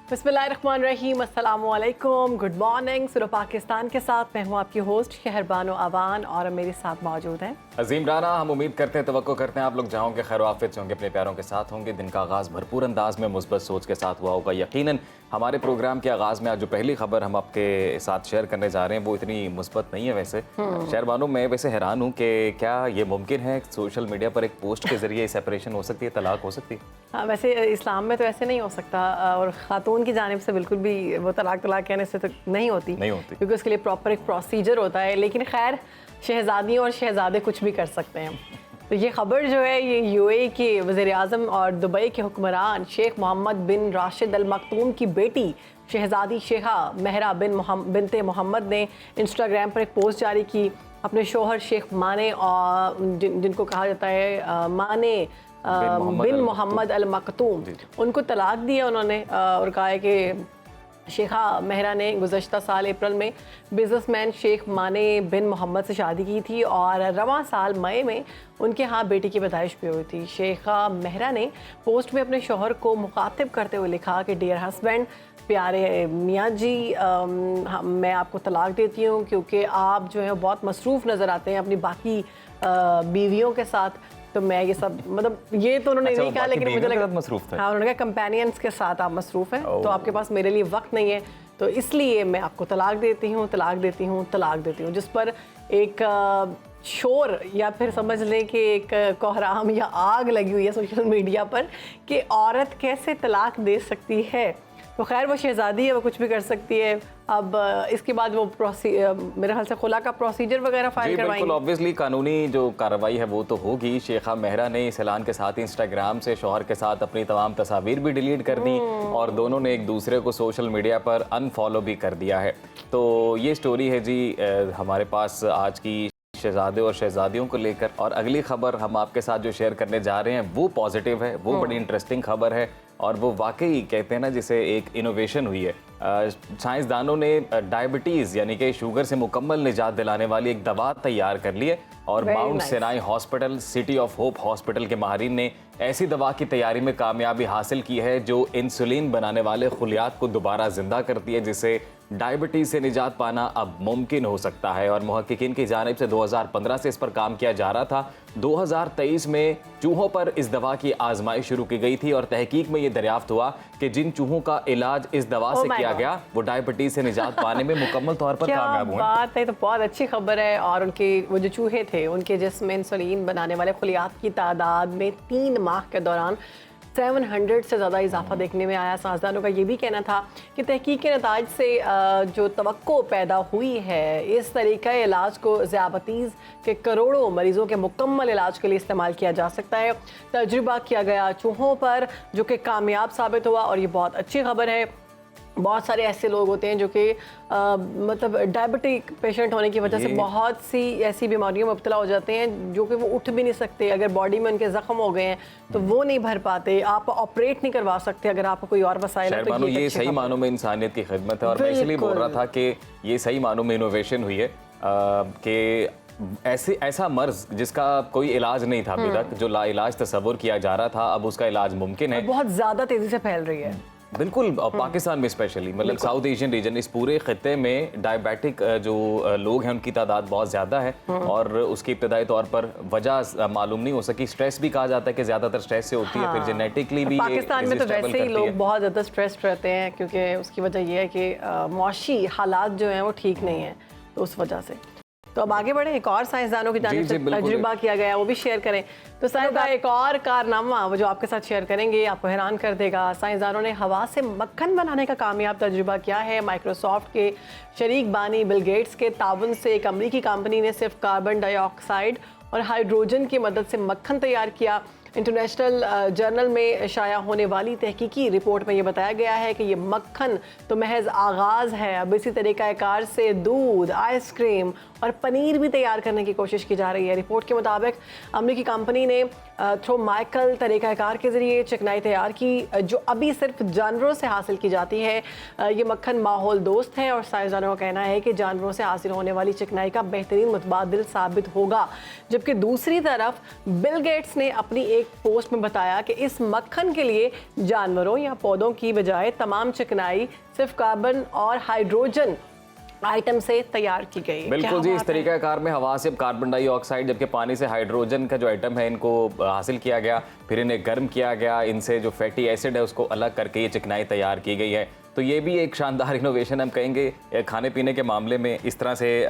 बिस्मिल्लाहिर्रहमानिर्रहीम, अस्सलामुअलैकुम, good morning. Surah Pakistan के साथ मैं हूँ आपकी होस्ट शहरबानो अवान और मेरे साथ मौजूद हैं अजीम राना। हम उम्मीद करते हैं, तवक्को करते हैं आप लोग जहाँ होंगे खैर आफियत से होंगे, अपने प्यारों के साथ होंगे। दिन का आगाज़ भरपूर अंदाज में मुस्बत सोच के साथ हुआ होगा। यकीनन हमारे प्रोग्राम के आगाज़ में आज जो पहली खबर हम आपके साथ शेयर करने जा रहे हैं वो इतनी मुस्बत नहीं है। वैसे शहरबानो, मैं वैसे हैरान हूँ कि क्या ये मुमकिन है सोशल मीडिया पर एक पोस्ट के जरिए सेपरेशन हो सकती है, तलाक हो सकती है? हाँ, वैसे इस्लाम में तो ऐसे नहीं हो सकता और ख़ातून की जानिब से बिल्कुल भी वो तलाक कहने से तो नहीं होती क्योंकि उसके लिए प्रॉपर एक प्रोसीजर होता है। लेकिन खैर, शहज़ादियाँ और शहज़ादे कुछ भी कर सकते हैं। तो ये खबर जो है ये यूएई के वज़ीर-ए-आज़म और दुबई के हुक्मरान शेख मोहम्मद बिन राशिद अल मखतूम की बेटी शहज़ादी शेखा महरा बिनते मोहम्मद ने इंस्टाग्राम पर एक पोस्ट जारी की। अपने शोहर शेख माने और जिनको कहा जाता है माने बिन मोहम्मद अल मखतूम, उनको तलाक दिया उन्होंने और कहा है कि शेखा महरा ने गुज़श्ता साल अप्रैल में बिजनेसमैन शेख माने बिन मोहम्मद से शादी की थी और रवां साल मई में उनके यहाँ बेटी की पैदाइश भी हुई थी। शेखा महरा ने पोस्ट में अपने शौहर को मुखातिब करते हुए लिखा कि डियर हस्बैंड, प्यारे मियाँ जी, मैं आपको तलाक देती हूँ क्योंकि आप जो है बहुत मसरूफ़ नज़र आते हैं अपनी बाकी बीवियों के साथ। तो मैं ये सब मतलब ये तो उन्होंने नहीं कहा, लेकिन मुझे लगा मसरूफ था। हाँ, उन्होंने कहा कंपेनियंस के साथ आप मसरूफ़ हैं तो आपके पास मेरे लिए वक्त नहीं है, तो इसलिए मैं आपको तलाक देती हूँ। जिस पर एक शोर या फिर समझ लें कि एक कोहराम या आग लगी हुई है सोशल मीडिया पर कि औरत कैसे तलाक दे सकती है। तो खैर, वो शहज़ादी है, वो कुछ भी कर सकती है। अब इसके बाद वो मेरे ख्याल से खुला का प्रोसीजर वगैरह फाइल करवाएंगे। बिल्कुल, ऑब्वियसली कानूनी जो कार्रवाई है वो तो होगी। शेखा महरा ने इस ऐलान के साथ इंस्टाग्राम से शौहर के साथ अपनी तमाम तस्वीर भी डिलीट कर दी और दोनों ने एक दूसरे को सोशल मीडिया पर अनफॉलो भी कर दिया है। तो ये स्टोरी है जी हमारे पास आज की शहजादे और शहजादियों को लेकर। और अगली खबर हम आपके साथ जो शेयर करने जा रहे हैं वो पॉजिटिव है, वो बड़ी इंटरेस्टिंग खबर है और वो वाकई कहते हैं ना जिसे एक इनोवेशन हुई है। साइंसदानों ने डायबिटीज़ यानी कि शुगर से मुकम्मल निजात दिलाने वाली एक दवा तैयार कर ली है और Mount Sinai hospital, city of hope hospital के माहिरीन ने ऐसी दवा की तैयारी में कामयाबी हासिल की है जो इंसुलिन बनाने वाले खुलियात को दोबारा जिंदा करती है, जिससे डायबिटीज़ से निजात पाना अब मुमकिन हो सकता है। और मुहक्किकीन की जानिब से 2015 से इस पर काम किया जा रहा था। 2023 में चूहों पर इस दवा की आजमाइश शुरू की गई थी और तहकीक में ये दरियाफ्त हुआ कि जिन चूहों का इलाज इस दवा से किया गया वो डायबिटीज़ से निजात पाने में मुकम्मल तौर पर कामयाब हुए। बात है, तो बहुत अच्छी खबर है। और उनके वो जो चूहे थे उनके जिस्म में इंसुलिन बनाने वाले खुलियात की तादाद में 3 माह के दौरान 700 से ज़्यादा इजाफा देखने में आया। साइंसदानों का ये भी कहना था कि तहकीक के नताज से जो तवक्को पैदा हुई है, इस तरीक़ा इलाज को ज़ियाबतीज़ के करोड़ों मरीज़ों के मुकम्मल इलाज के लिए इस्तेमाल किया जा सकता है। तजुर्बा किया गया चूहों पर जो कि कामयाब साबित हुआ और ये बहुत अच्छी खबर है। बहुत सारे ऐसे लोग होते हैं जो कि मतलब डायबिटिक पेशेंट होने की वजह से बहुत सी ऐसी बीमारियों में मुब्तला हो जाते हैं जो कि वो उठ भी नहीं सकते। अगर बॉडी में उनके ज़ख्म हो गए हैं तो वो नहीं भर पाते, आप ऑपरेट नहीं करवा सकते अगर आपको कोई और वसाइल है। तो ये सही मानों में इंसानियत की खिदमत है और मैं इसलिए बोल रहा था कि ये सही मानों में इनोवेशन हुई है कि ऐसा मर्ज जिसका कोई इलाज नहीं था अभी तक, जो लाइलाज तस्वुर किया जा रहा था, अब उसका इलाज मुमकिन है। बहुत ज़्यादा तेज़ी से फैल रही है। बिल्कुल, पाकिस्तान में स्पेशली मतलब साउथ एशियन रीजन, इस पूरे खत्ते में डायबिटिक जो लोग हैं उनकी तादाद बहुत ज़्यादा है और उसकी इब्तदाई तौर पर वजह मालूम नहीं हो सकी। स्ट्रेस भी कहा जाता है कि ज़्यादातर स्ट्रेस से होती है, फिर जेनेटिकली भी पाकिस्तान में तो वैसे ही लोग बहुत ज़्यादा स्ट्रेस्ड रहते हैं क्योंकि उसकी वजह यह है कि मौशी हालात जो हैं वो ठीक नहीं है, तो उस वजह से। तो अब आगे बढ़े, एक और साइंसदानों की जानिब से तजुर्बा किया गया वो भी शेयर करें। तो साइंसदान एक और कारनामा वो जो आपके साथ शेयर करेंगे आपको हैरान कर देगा। साइंसदानों ने हवा से मक्खन बनाने का कामयाब तजुर्बा किया है। माइक्रोसॉफ्ट के शरीक बानी बिल गेट्स के ताउन से एक अमरीकी कंपनी ने सिर्फ कार्बन डाइऑक्साइड और हाइड्रोजन की मदद से मक्खन तैयार किया। इंटरनेशनल जर्नल में शाया होने वाली तहकीकी रिपोर्ट में ये बताया गया है कि ये मक्खन तो महज आगाज़ है। अब इसी तरीक़ाकार से दूध, आइसक्रीम और पनीर भी तैयार करने की कोशिश की जा रही है। रिपोर्ट के मुताबिक अमरीकी कंपनी ने थ्रोमाइकल तरीक़ाकार के ज़रिए चिकनाई तैयार की, जो अभी सिर्फ जानवरों से हासिल की जाती है। ये मक्खन माहौल दोस्त है और साइंसदानों का कहना है कि जानवरों से हासिल होने वाली चिकनाई का बेहतरीन मुतबादिल साबित होगा। जबकि दूसरी तरफ बिल गेट्स ने अपनी एक पोस्ट में बताया कि इस मक्खन के लिए जानवरों या पौधों की बजाय तमाम चिकनाई सिर्फ कार्बन और हाइड्रोजन आइटम से तैयार की गई। बिल्कुल जी, इस तरीका कार में हवा से कार्बन डाइऑक्साइड जबकि पानी से हाइड्रोजन का जो आइटम है इनको हासिल किया गया, फिर इन्हें गर्म किया गया, इनसे जो फैटी एसिड है उसको अलग करके ये चिकनाई तैयार की गई है। तो ये भी एक शानदार इनोवेशन हम कहेंगे खाने पीने के मामले में। इस तरह से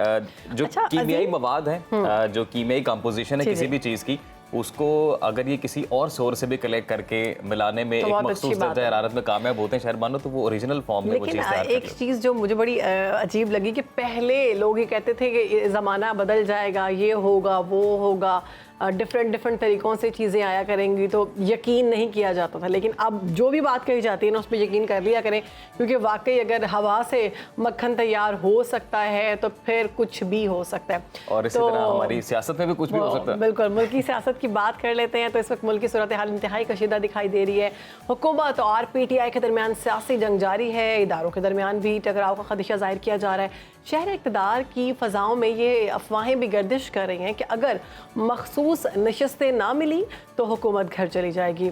जो कीमियाई मवाद है, जो कीमियाई कंपोजिशन है किसी भी चीज़ की, उसको अगर ये किसी और सोर्स से भी कलेक्ट करके मिलाने में तो एक मखसूस दर्जा हरारत में कामयाब होते हैं शहर मानो, तो वो ओरिजिनल फॉर्म में वो चीज़ तैयार एक चीज़ जो मुझे बड़ी अजीब लगी कि पहले लोग ये कहते थे कि ज़माना बदल जाएगा, ये होगा वो होगा, डिफरेंट तरीक़ों से चीज़ें आया करेंगी, तो यकीन नहीं किया जाता था। लेकिन अब जो भी बात कही जाती है ना उस पर यकीन कर लिया करें, क्योंकि वाकई अगर हवा से मक्खन तैयार हो सकता है तो फिर कुछ भी हो सकता है। और इसी तरह हमारी सियासत में भी कुछ भी हो सकता है। बिल्कुल, मुल्की सियासत की बात कर लेते हैं तो इस वक्त मुल्क की सूरत हाल इंतहाई कशीदा दिखाई दे रही है। हुकूमत और PTI के दरमियान सियासी जंग जारी है, इदारों के दरमियान भी टकराव का खदशा जाहिर किया जा रहा है। शहर इक़्तिदार की फ़ज़ाओं में ये अफवाहें भी गर्दिश कर रही हैं कि अगर मखसूस नशस्तें ना मिली तो हुकूमत घर चली जाएगी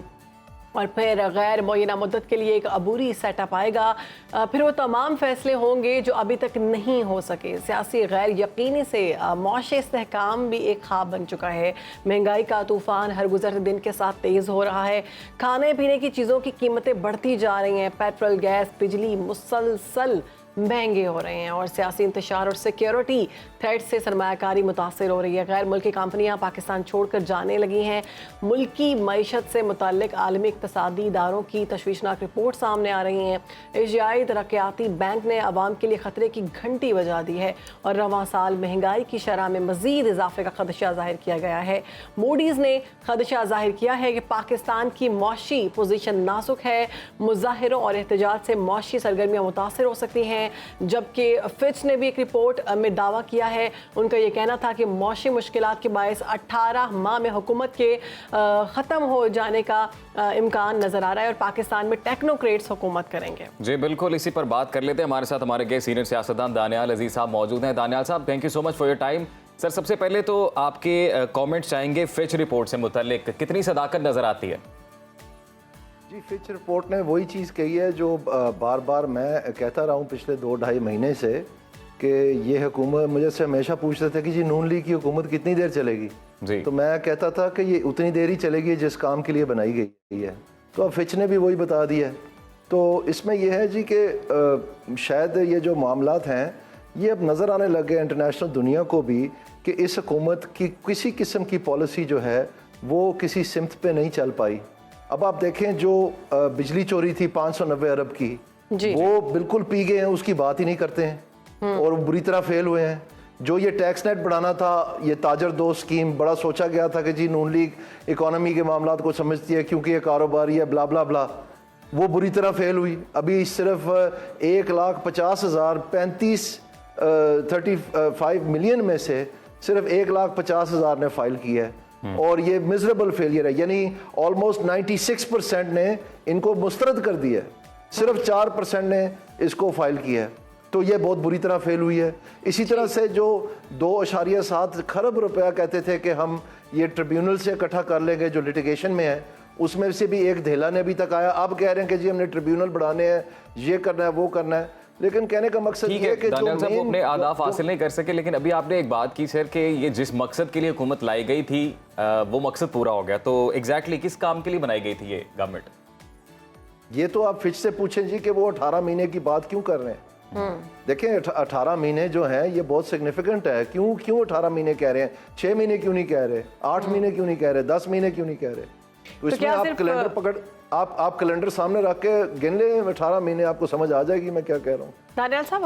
और फिर गैर मुअय्यना मुद्दत के लिए एक अबूरी सेटअप आएगा। फिर वो तमाम फैसले होंगे जो अभी तक नहीं हो सके। सियासी गैर यकीनी से मौशी इस्तेहकाम भी एक ख्वाब बन चुका है। महंगाई का तूफ़ान हर गुज़रते दिन के साथ तेज़ हो रहा है। खाने पीने की चीज़ों की कीमतें बढ़ती जा रही हैं। पेट्रोल, गैस, बिजली मुसलसल महंगे हो रहे हैं और सियासी इंतशार और सिक्योरिटी थ्रेट से सरमायाकारी मुतासर हो रही है। गैर मुल्की कंपनियां पाकिस्तान छोड़कर जाने लगी हैं। मुल्की मईशत से मुताल्लिक आलमी इक़्तिसादी इदारों की तशवीशनाक रिपोर्ट सामने आ रही हैं। एशियाई तरक्याती बैंक ने अवाम के लिए ख़तरे की घंटी बजा दी है और रवां साल महंगाई की शरह में मज़ीद इजाफे का खदशा जाहिर किया गया है। मूडीज़ ने खदशा जाहिर किया है कि पाकिस्तान की मौशी पोजीशन नाजुक है। मुज़ाहिरों और एहतजाज से मौशी सरगर्मियाँ मुतासर हो सकती हैं। जबकि फिच ने भी एक रिपोर्ट में दावा किया है। उनका ये कहना था कि मौशी मुश्किलात के बायस 18 माह में हुकूमत के ख़त्म हो जाने का इम्कान नज़र आ रहा है और पाकिस्तान में टेक्नोक्रेट्स हुकूमत करेंगे। जी बिल्कुल, इसी पर बात कर लेते हैं। हमारे साथ हमारे गेस्ट सीनियर सियासतदान दानियाल अजीज साहब मौजूद हैं। दानियाल साहब, thank you so much for your time. Sir, सबसे पहले तो आपके कमेंट्स चाहेंगे फिच रिपोर्ट से मुतल्लिक, कितनी सदाकत नज़र आती है? जी, फिच रिपोर्ट ने वही चीज़ कही है जो बार बार मैं कहता रहा हूँ पिछले 2-2.5 महीने से कि ये हुकूमत मुझे से हमेशा पूछते थे कि जी नून लीग की हुकूमत कितनी देर चलेगी जी। तो मैं कहता था कि ये उतनी देर ही चलेगी जिस काम के लिए बनाई गई है। तो अब फिच ने भी वही बता दिया है। तो इसमें यह है जी कि शायद ये जो मामलात हैं ये अब नज़र आने लग गए इंटरनेशनल दुनिया को भी कि इस हुकूमत की किसी किस्म की पॉलिसी जो है वो किसी सिमत पे नहीं चल पाई। अब आप देखें जो बिजली चोरी थी 590 अरब की, वो बिल्कुल पी गए हैं, उसकी बात ही नहीं करते हैं और बुरी तरह फेल हुए हैं। जो ये टैक्स नेट बढ़ाना था, ये ताजर दोस्त स्कीम, बड़ा सोचा गया था कि जी नून लीग इकोनॉमी के मामलात को समझती है क्योंकि ये कारोबारी है, ब्ला ब्ला ब्ला, वो बुरी तरह फेल हुई। अभी सिर्फ 1,50,000 35 मिलियन में से सिर्फ 1,50,000 ने फाइल किया है और ये मिजरेबल फेलियर है। यानी ऑलमोस्ट 96% ने इनको मुस्तरद कर दिया है, सिर्फ 4% ने इसको फाइल किया है। तो ये बहुत बुरी तरह फेल हुई है। इसी तरह से जो 2.7 खरब रुपया कहते थे कि हम ये ट्रिब्यूनल से इकट्ठा कर लेंगे जो लिटिगेशन में है, उसमें से भी एक धेला ने अभी तक आया। अब कह रहे हैं कि जी हमने ट्रिब्यूनल बढ़ाने हैं, ये करना है, वो करना है। लेकिन कहने का मकसद ये है कि जो अपने आदाफ हासिल नहीं कर सके। लेकिन अभी आपने एक बात की सर कि ये जिस मकसद के लिए हुकूमत लाई गई थी वो मकसद पूरा हो गया। तो एग्जैक्टली किस काम के लिए बनाई गई थी ये गवर्नमेंट? ये तो आप फिच से पूछें जी कि वो 18 महीने की बात क्यों कर रहे हैं। देखें 18 महीने जो हैं ये बहुत सिग्निफिकेंट है। क्यों 18 महीने कह रहे हैं? 6 महीने क्यों नहीं कह रहे? 8 महीने क्यों नहीं कह रहे? 10 महीने क्यों नहीं कह रहे? तो इसमें आप कैलेंडर पकड़ आप कैलेंडर सामने रख के गिन ले 18 महीने, आपको समझ आ जाएगी मैं क्या कह रहा हूँ। दानियाल साहब,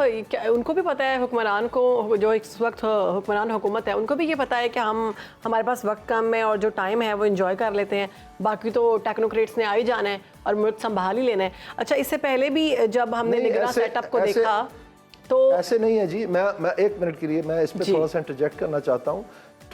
उनको भी पता है हुक्मरान को, जो इस वक्त हुक्मरान हुकूमत है, उनको भी ये पता है कि हमारे पास वक्त कम है और जो टाइम है वो एंजॉय कर लेते हैं, बाकी तो टेक्नोक्रेट्स ने आ ही जाना है और मुल्क संभाल ही लेना है। अच्छा, इससे पहले भी जब हमने निगरान सेटअप को देखा, तो ऐसे नहीं है जी। मैं 1 मिनट के लिए मैं इस पे थोड़ा सा इंटरजेक्ट करना चाहता हूँ,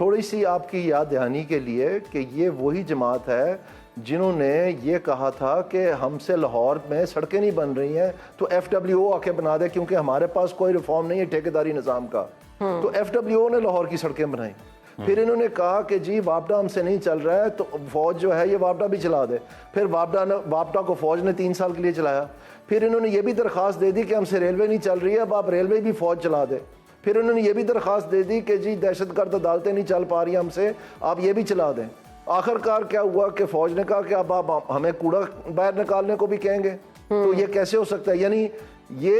थोड़ी सी आपकी याद दहानी के लिए, कि ये वही जमात है जिन्होंने ये कहा था कि हमसे लाहौर में सड़कें नहीं बन रही हैं तो FWO आके बना दे, क्योंकि हमारे पास कोई रिफॉर्म नहीं है ठेकेदारी निज़ाम का। तो FWO ने लाहौर की सड़कें बनाई। फिर इन्होंने कहा कि जी वापडा हमसे नहीं चल रहा है तो फौज जो है ये वापडा भी चला दे। फिर वापडा को फौज ने 3 साल के लिए चलाया। फिर इन्होंने ये भी दरख्वास्त दे दी कि हमसे रेलवे नहीं चल रही है, अब आप रेलवे भी फौज चला दे। फिर उन्होंने ये भी दरख्वास्त दे दी कि जी दहशतगर्द अदालतें नहीं चल पा रही हमसे, आप ये भी चला दें। आखिरकार क्या हुआ कि फौज ने कहा कि अब आप हमें कूड़ा बाहर निकालने को भी कहेंगे, तो ये कैसे हो सकता है? यानी ये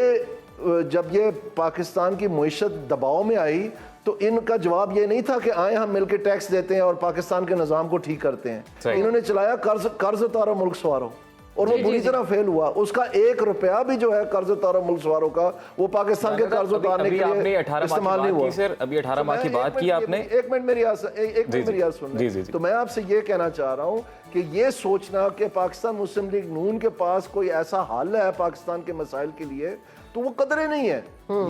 जब ये पाकिस्तान की मईशत दबाव में आई तो इनका जवाब ये नहीं था कि आए हम मिलकर टैक्स देते हैं और पाकिस्तान के निज़ाम को ठीक करते हैं। इन्होंने चलाया कर्ज उतारो मुल्क सवारो, और वो बुरी तरह फेल हुआ। उसका 1 रुपया भी जो है कर्ज उतारो मुल्क सवारों का वो पाकिस्तान के कर्ज उतारने के लिए इस्तेमाल नहीं हुआ। सर अभी 18 माह की बात की आपने, 1 मिनट मेरी याद सुन। तो मैं आपसे ये कहना चाह रहा हूँ कि ये सोचना कि पाकिस्तान मुस्लिम लीग नून के पास कोई ऐसा हल है पाकिस्तान के मसाइल के लिए, तो वो कदरे नहीं है।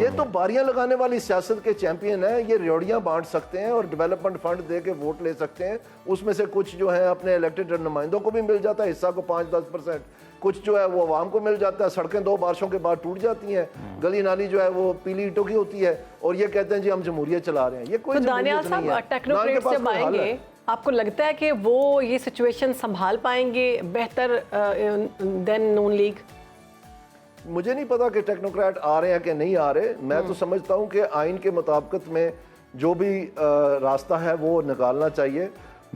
ये तो बारियां लगाने वाली सियासत के चैंपियन है। ये रेवड़ियां बांट सकते हैं और डेवलपमेंट फंड दे के वोट ले सकते हैं, उसमें से कुछ जो है अपने इलेक्टेड नुमाइंदों को भी मिल जाता है हिस्सा को 5-10%, कुछ जो है वो अवाम को मिल जाता है। सड़कें 2 बारिशों के बाद टूट जाती हैं, गली नाली जो है वो पीली ईंटों की होती है, और ये कहते हैं जी हम जमहूरियत चला रहे हैं। ये कोई दानियाल साहब टेक्नोक्रेट्स जब आएंगे, आपको लगता है कि वो ये सिचुएशन संभाल पाएंगे बेहतर देन नून लीग? मुझे नहीं पता कि टेक्नोक्रेट आ रहे हैं कि नहीं आ रहे। मैं तो समझता हूं कि आइन के मुताबिकत में जो भी रास्ता है वो निकालना चाहिए,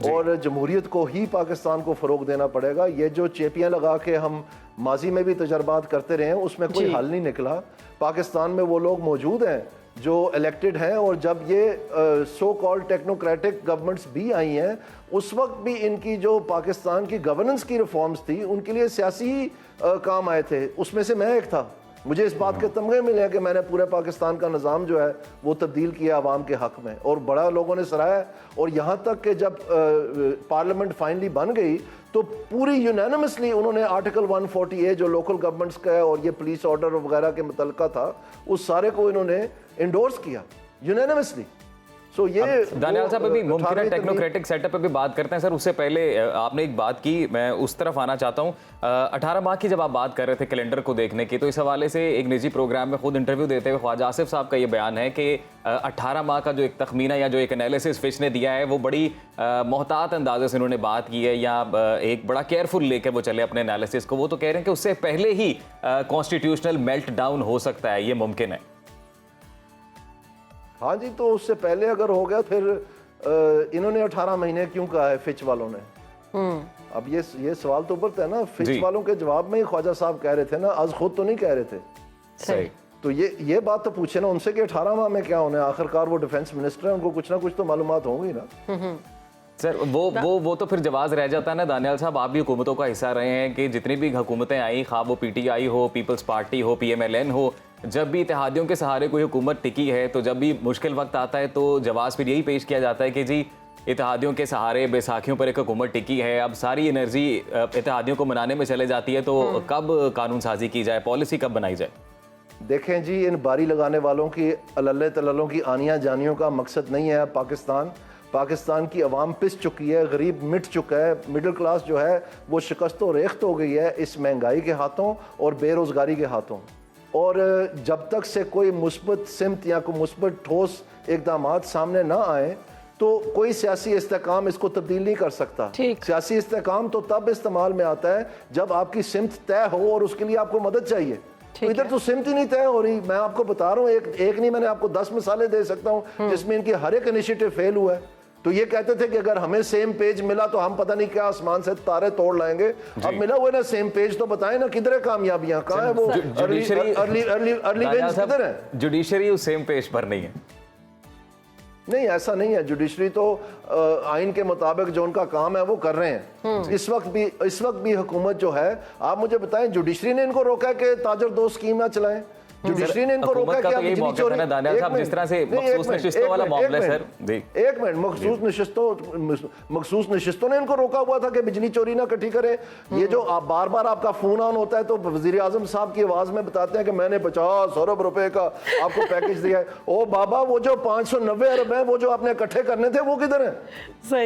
और जमहूरियत को ही पाकिस्तान को फ़रोग देना पड़ेगा। ये जो चेपियाँ लगा के हम माजी में भी तजर्बात करते रहे हैं, उसमें कोई हल नहीं निकला। पाकिस्तान में वो लोग मौजूद हैं जो इलेक्टेड हैं, और जब ये सो कॉल्ड टेक्नोक्रेटिक गवर्नमेंट्स भी आई हैं, उस वक्त भी इनकी जो पाकिस्तान की गवर्नेंस की रिफॉर्म्स थी उनके लिए सियासी काम आए थे। उसमें से मैं एक था। मुझे इस बात के तमगे मिले हैं कि मैंने पूरे पाकिस्तान का निज़ाम जो है वो तब्दील किया आवाम के हक़ में, और बड़ा लोगों ने सराहा। और यहाँ तक कि जब पार्लियामेंट फाइनली बन गई तो पूरी यूनानिमसली उन्होंने आर्टिकल 140A जो लोकल गवर्नमेंट्स का है और ये पुलिस ऑर्डर वगैरह के मुतल्लिका था, उस सारे को इन्होंने इंडोर्स किया यूनानिमसली। सो ये दानियाल साहब अभी मुमकिन टेक्नोक्रेटिक सेटअप पे भी बात करते हैं। सर उससे पहले आपने एक बात की, मैं उस तरफ आना चाहता हूँ। 18 माह की जब आप बात कर रहे थे कैलेंडर को देखने की, तो इस हवाले से एक निजी प्रोग्राम में खुद इंटरव्यू देते हुए ख्वाजा आसिफ साहब का ये बयान है कि 18 माह का जो एक तखमीना या जो एक एनालिसिस फिच ने दिया है वो बड़ी मोहतात अंदाजे से उन्होंने बात की है, या एक बड़ा केयरफुल लेकर वो चले अपने एनालिसिस को। वो तो कह रहे हैं कि उससे पहले ही कॉन्स्टिट्यूशनल मेल्ट डाउन हो सकता है, ये मुमकिन है। हाँ जी, तो उससे पहले अगर हो गया फिर इन्होंने 18 महीने क्यों कहा है फिच वालों ने? अब ये सवाल तो उभरता है ना। फिच वालों के जवाब में ही ख्वाजा साहब कह रहे थे ना, आज खुद तो नहीं कह रहे थे। सही। तो ये बात तो पूछे ना उनसे कि 18 माह में क्या होना है। आखिरकार वो डिफेंस मिनिस्टर है, उनको कुछ ना कुछ तो मालूमात होंगी ना। सर वो तो फिर जवाब रह जाता है ना दानियाल साहब, आप भी हुकूमतों का हिस्सा रहे हैं कि जितनी भी हुकूमतें आई, खा वो PTI हो, पीपल्स पार्टी हो, PMLN हो, जब भी इत्तेहादियों के सहारे कोई हुकूमत टिकी है तो जब भी मुश्किल वक्त आता है तो जवाब फिर यही पेश किया जाता है कि जी इत्तेहादियों के सहारे बैसाखियों पर एक हुकूमत टिकी है, अब सारी एनर्जी इत्तेहादियों को मनाने में चले जाती है, तो कब कानून साजी की जाए, पॉलिसी कब बनाई जाए? देखें जी, इन बारी लगाने वालों की अल्ले तल्लों की आनियाँ जानियों का मकसद नहीं है। पाकिस्तान की आवाम पिस चुकी है, गरीब मिट चुका है, मिडिल क्लास जो है वो शिकस्त व रेख्त हो गई है इस महंगाई के हाथों और बेरोज़गारी के हाथों। और जब तक से कोई मुस्बत सिमत या कोई मुस्बत ठोस इक़दामात सामने ना आए तो कोई सियासी इस्तेकाम इसको तब्दील नहीं कर सकता। सियासी इस्तेकाम तो तब इस्तेमाल में आता है जब आपकी सिमत तय हो और उसके लिए आपको मदद चाहिए। तो इधर तो सिमत ही नहीं तय हो रही। मैं आपको बता रहा हूँ, एक नहीं, मैंने आपको 10 मिसालें दे सकता हूँ जिसमें इनकी हर एक इनिशिएटिव फेल हुआ है। तो ये कहते थे कि अगर हमें सेम पेज मिला तो हम पता नहीं क्या आसमान से तारे तोड़ लाएंगे। अब मिला हुआ ना सेम पेज, तो बताएं ना किधर है कामयाबियां, कहाँ है वो अर्ली विंस किधर है? जुडिशरी उस सेम पेज पर नहीं है। नहीं, ऐसा नहीं है। जुडिशरी तो आइन के मुताबिक जो उनका काम है वो कर रहे हैं। इस वक्त भी हुकूमत जो है, आप मुझे बताएं जुडिशरी ने इनको रोका है कि ताजर दोस्त स्कीम ना चलाएं? जुडिशरी ने इनको रोका कि आप बिजली चोरी। जिस तरह से मखसूस नशिस्तों वाला मामला है सर, एक मिनट, मखसूस नशिस्तों ने इनको रोका हुआ था कि बिजली चोरी ना इकट्ठी करे। ये जो आप बार बार आपका फोन ऑन होता है तो वजीर आजम साहब की आवाज में बताते हैं कि मैंने 50 अरब रुपए का आपको पैकेज दिया है। ओ बाबा, वो जो 590 अरब है वो जो आपने इकट्ठे करने थे वो किधर है?